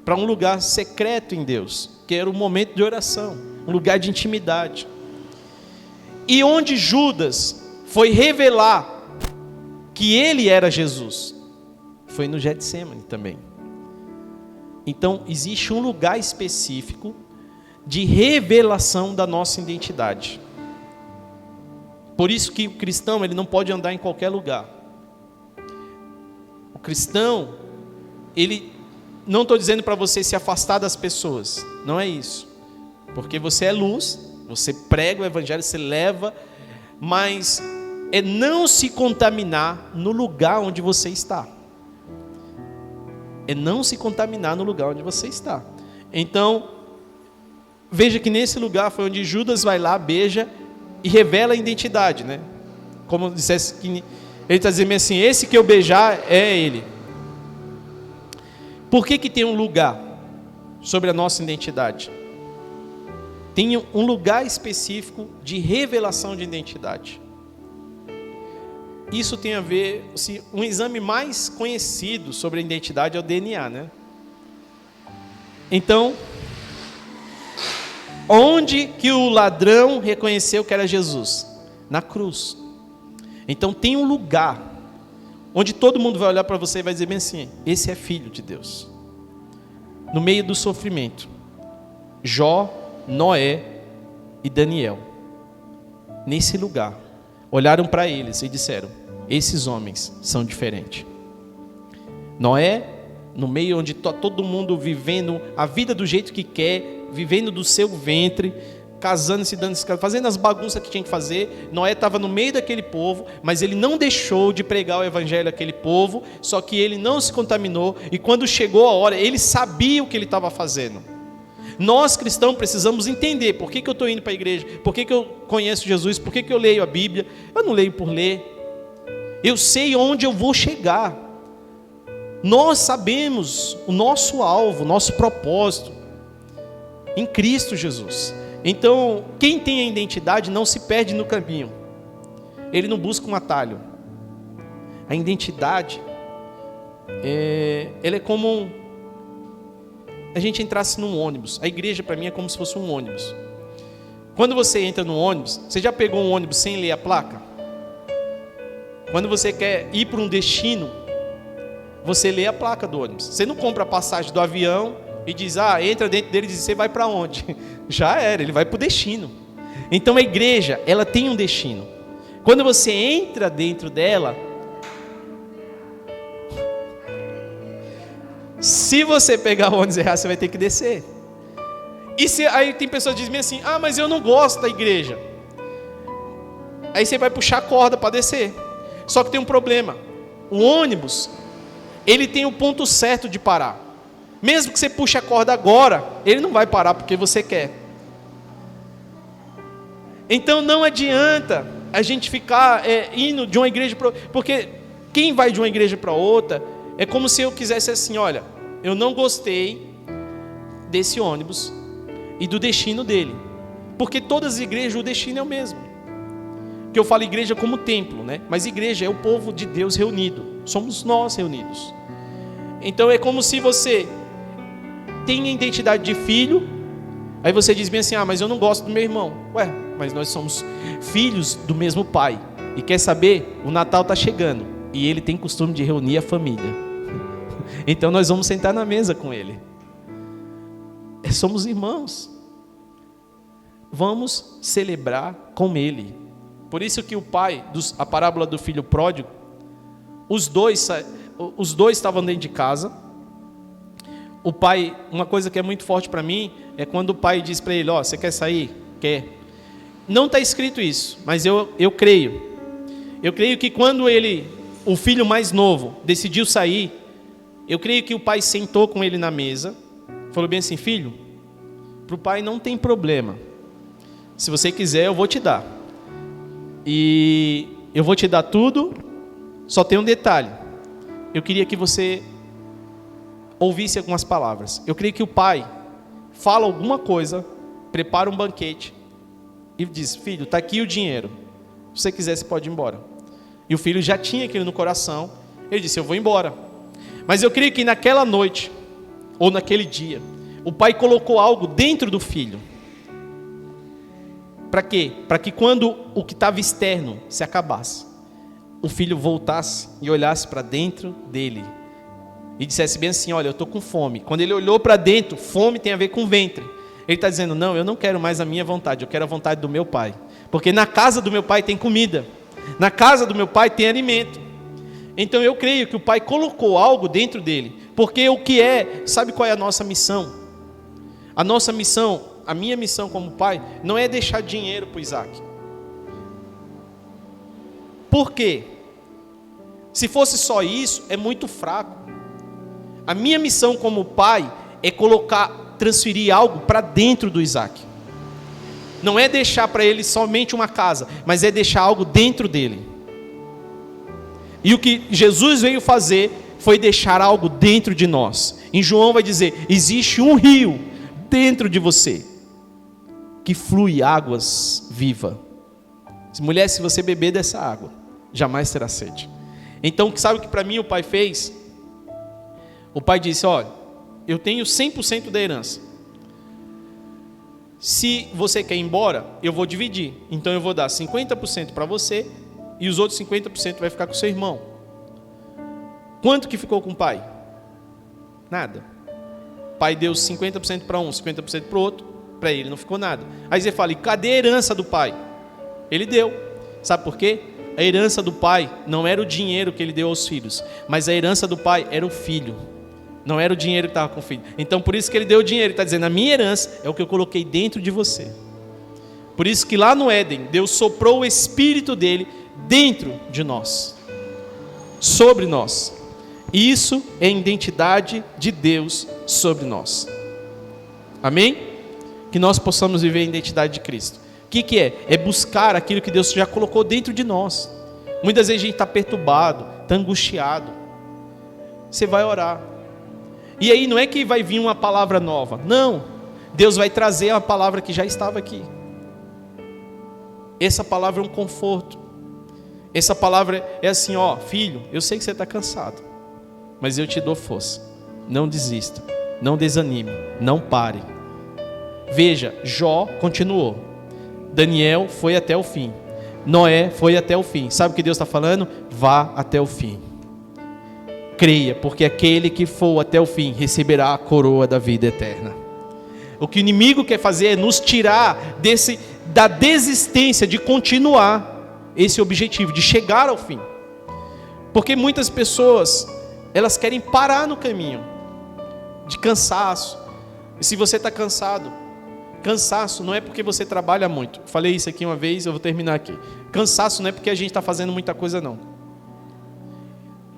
para um lugar secreto em Deus, que era um momento de oração, um lugar de intimidade. E onde Judas foi revelar que ele era Jesus, foi no Getsemane também. Então existe um lugar específico de revelação da nossa identidade. Por isso que o cristão, ele não pode andar em qualquer lugar. O cristão, ele, não estou dizendo para você se afastar das pessoas, não é isso. Porque você é luz, você prega o evangelho, você leva, mas é não se contaminar no lugar onde você está. É não se contaminar no lugar onde você está. Então, veja que nesse lugar foi onde Judas vai lá, beija e revela a identidade, né? Como dissesse que ele está dizendo assim: esse que eu beijar é ele. Por que tem um lugar sobre a nossa identidade? Tem um lugar específico de revelação de identidade. Isso tem a ver, assim, um exame mais conhecido sobre a identidade é o DNA, né? Então, onde que o ladrão reconheceu que era Jesus? Na cruz. Então tem um lugar onde todo mundo vai olhar para você e vai dizer bem assim: esse é filho de Deus. No meio do sofrimento, Jó, Noé e Daniel, nesse lugar, olharam para eles e disseram: esses homens são diferentes. Noé, no meio onde todo mundo vivendo a vida do jeito que quer, vivendo do seu ventre, casando, se dando, fazendo as bagunças que tinha que fazer. Noé estava no meio daquele povo, mas ele não deixou de pregar o evangelho àquele povo, só que ele não se contaminou, e quando chegou a hora, ele sabia o que ele estava fazendo. Nós cristãos precisamos entender por que eu estou indo para a igreja, por que eu conheço Jesus, por que eu leio a Bíblia. Eu não leio por ler, eu sei onde eu vou chegar. Nós sabemos o nosso alvo, o nosso propósito em Cristo Jesus. Então, quem tem a identidade não se perde no caminho, ele não busca um atalho. A identidade, ela é como a gente entrasse num ônibus. A igreja para mim é como se fosse um ônibus. Quando você entra no ônibus, você já pegou um ônibus sem ler a placa? Quando você quer ir para um destino, você lê a placa do ônibus. Você não compra a passagem do avião e diz, entra dentro dele e diz, você vai para onde? Já era, ele vai para o destino. Então a igreja, ela tem um destino. Quando você entra dentro dela, se você pegar o ônibus errado, você vai ter que descer. Aí tem pessoas que dizem assim, mas eu não gosto da igreja. Aí você vai puxar a corda para descer. Só que tem um problema. O ônibus, ele tem o ponto certo de parar. Mesmo que você puxe a corda agora, ele não vai parar porque você quer. Então não adianta a gente ficar indo de uma igreja para outra, porque quem vai de uma igreja para outra, é como se eu quisesse assim, olha, eu não gostei desse ônibus e do destino dele, porque todas as igrejas, o destino é o mesmo. Que eu falo igreja como templo, né? Mas igreja é o povo de Deus reunido, somos nós reunidos. Então é como se você tem a identidade de filho, aí você diz bem assim, mas eu não gosto do meu irmão. Mas nós somos filhos do mesmo pai. E quer saber? O Natal está chegando e ele tem costume de reunir a família. Então nós vamos sentar na mesa com ele. Somos irmãos. Vamos celebrar com ele. Por isso que o pai, a parábola do filho pródigo, os dois estavam dentro de casa. O pai, uma coisa que é muito forte para mim, é quando o pai diz para ele, você quer sair? Quer. Não está escrito isso, mas eu creio. Eu creio que quando o filho mais novo, decidiu sair, eu creio que o pai sentou com ele na mesa, falou bem assim, filho, para o pai não tem problema, se você quiser eu vou te dar, e eu vou te dar tudo, só tem um detalhe, eu queria que você ouvisse algumas palavras. Eu creio que o pai fala alguma coisa, prepara um banquete, e diz, filho, está aqui o dinheiro, se você quiser você pode ir embora. E o filho já tinha aquilo no coração, ele disse, eu vou embora. Mas eu creio que naquela noite, ou naquele dia, o pai colocou algo dentro do filho. Para quê? Para que quando o que estava externo se acabasse, o filho voltasse e olhasse para dentro dele. E dissesse bem assim, olha, eu estou com fome. Quando ele olhou para dentro, fome tem a ver com ventre. Ele está dizendo, não, eu não quero mais a minha vontade, eu quero a vontade do meu pai. Porque na casa do meu pai tem comida. Na casa do meu pai tem alimento. Então eu creio que o pai colocou algo dentro dele. Porque sabe qual é a nossa missão? A nossa missão, a minha missão como pai, não é deixar dinheiro para o Isaac. Por quê? Se fosse só isso, é muito fraco. A minha missão como pai é transferir algo para dentro do Isaac. Não é deixar para ele somente uma casa, mas é deixar algo dentro dele. E o que Jesus veio fazer foi deixar algo dentro de nós. Em João vai dizer, existe um rio dentro de você, que flui águas vivas. Mulher, se você beber dessa água, jamais terá sede. Então, sabe o que para mim o pai fez? O pai disse, olha, eu tenho 100% da herança. Se você quer ir embora, eu vou dividir. Então eu vou dar 50% para você e os outros 50% vai ficar com seu irmão. Quanto que ficou com o pai? Nada. O pai deu 50% para um, 50% para o outro. Para ele não ficou nada. Aí você fala, e cadê a herança do pai? Ele deu. Sabe por quê? A herança do pai não era o dinheiro que ele deu aos filhos, mas a herança do pai era o filho. Não era o dinheiro que estava com o filho. Então por isso que ele deu o dinheiro. Ele está dizendo, a minha herança é o que eu coloquei dentro de você. Por isso que lá no Éden, Deus soprou o Espírito dele dentro de nós. Sobre nós. Isso é a identidade de Deus sobre nós. Amém? que nós possamos viver a identidade de Cristo. O que é? É buscar aquilo que Deus já colocou dentro de nós. Muitas vezes a gente está perturbado, está angustiado. Você vai orar. E aí não é que vai vir uma palavra nova. Não. Deus vai trazer a palavra que já estava aqui. Essa palavra é um conforto. Essa palavra é assim, ó, filho, eu sei que você está cansado, mas eu te dou força. Não desista, não desanime, não pare. Veja, Jó continuou. Daniel foi até o fim. Noé foi até o fim. Sabe o que Deus está falando? Vá até o fim. Creia, porque aquele que for até o fim receberá a coroa da vida eterna. O que o inimigo quer fazer é nos tirar da desistência de continuar esse objetivo, de chegar ao fim. Porque muitas pessoas, elas querem parar no caminho, de cansaço. E se você está cansado, cansaço não é porque você trabalha muito. Falei isso aqui uma vez, eu vou terminar aqui. Cansaço não é porque a gente está fazendo muita coisa, não.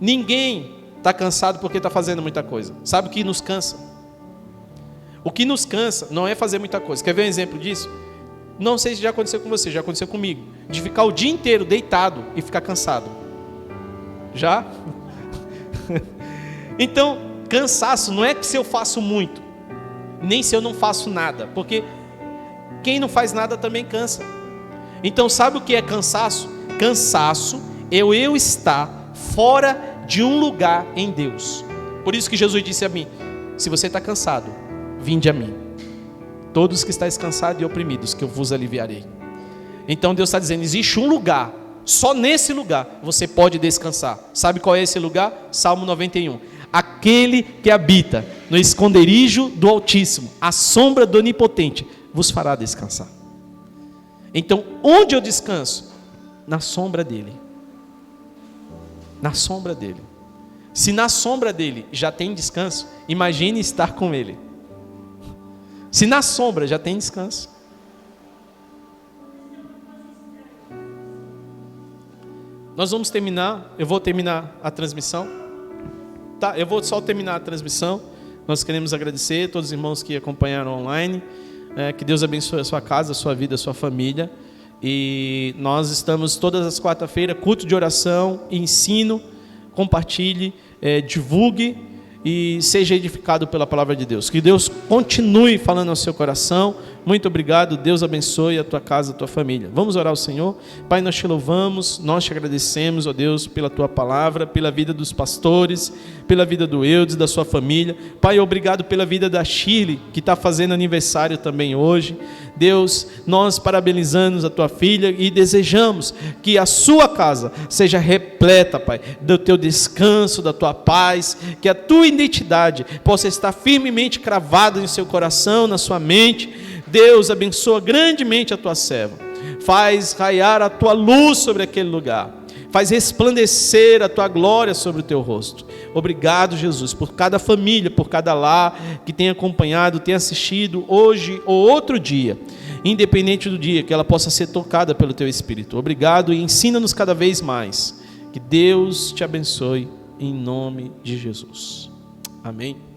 Ninguém está cansado porque está fazendo muita coisa. Sabe o que nos cansa? O que nos cansa não é fazer muita coisa. Quer ver um exemplo disso? Não sei se já aconteceu com você, já aconteceu comigo. De ficar o dia inteiro deitado e ficar cansado. Já? Então, cansaço não é que se eu faço muito, nem se eu não faço nada. Porque quem não faz nada também cansa. Então, sabe o que é cansaço? Cansaço é eu estar fora de um lugar em Deus. Por isso que Jesus disse a mim: se você está cansado, vinde a mim, todos que estáis cansados e oprimidos, que eu vos aliviarei. Então Deus está dizendo, existe um lugar, só nesse lugar você pode descansar. Sabe qual é esse lugar? Salmo 91. Aquele que habita no esconderijo do Altíssimo, à sombra do Onipotente, vos fará descansar. Então, onde eu descanso? Na sombra dele. Na sombra dele. Se na sombra dele já tem descanso, imagine estar com ele. Se na sombra já tem descanso. Nós vamos terminar, eu vou terminar a transmissão. Tá, eu vou só terminar a transmissão. Nós queremos agradecer a todos os irmãos que acompanharam online. Que Deus abençoe a sua casa, a sua vida, a sua família. E nós estamos todas as quarta-feiras, culto de oração, ensino, compartilhe, divulgue e seja edificado pela palavra de Deus. Que Deus continue falando ao seu coração. Muito obrigado, Deus abençoe a tua casa, a tua família. Vamos orar ao Senhor. Pai, nós te louvamos, nós te agradecemos, ó Deus, pela tua palavra, pela vida dos pastores, pela vida do Eudes, da sua família. Pai, obrigado pela vida da Shirley, que está fazendo aniversário também hoje. Deus, nós parabenizamos a tua filha e desejamos que a sua casa seja repleta, Pai, do teu descanso, da tua paz, que a tua identidade possa estar firmemente cravada em seu coração, na sua mente. Deus, abençoa grandemente a tua serva. Faz raiar a tua luz sobre aquele lugar. Faz resplandecer a tua glória sobre o teu rosto. Obrigado, Jesus, por cada família, por cada lar que tem acompanhado, tem assistido hoje ou outro dia. Independente do dia, que ela possa ser tocada pelo teu Espírito. Obrigado e ensina-nos cada vez mais. Que Deus te abençoe em nome de Jesus. Amém.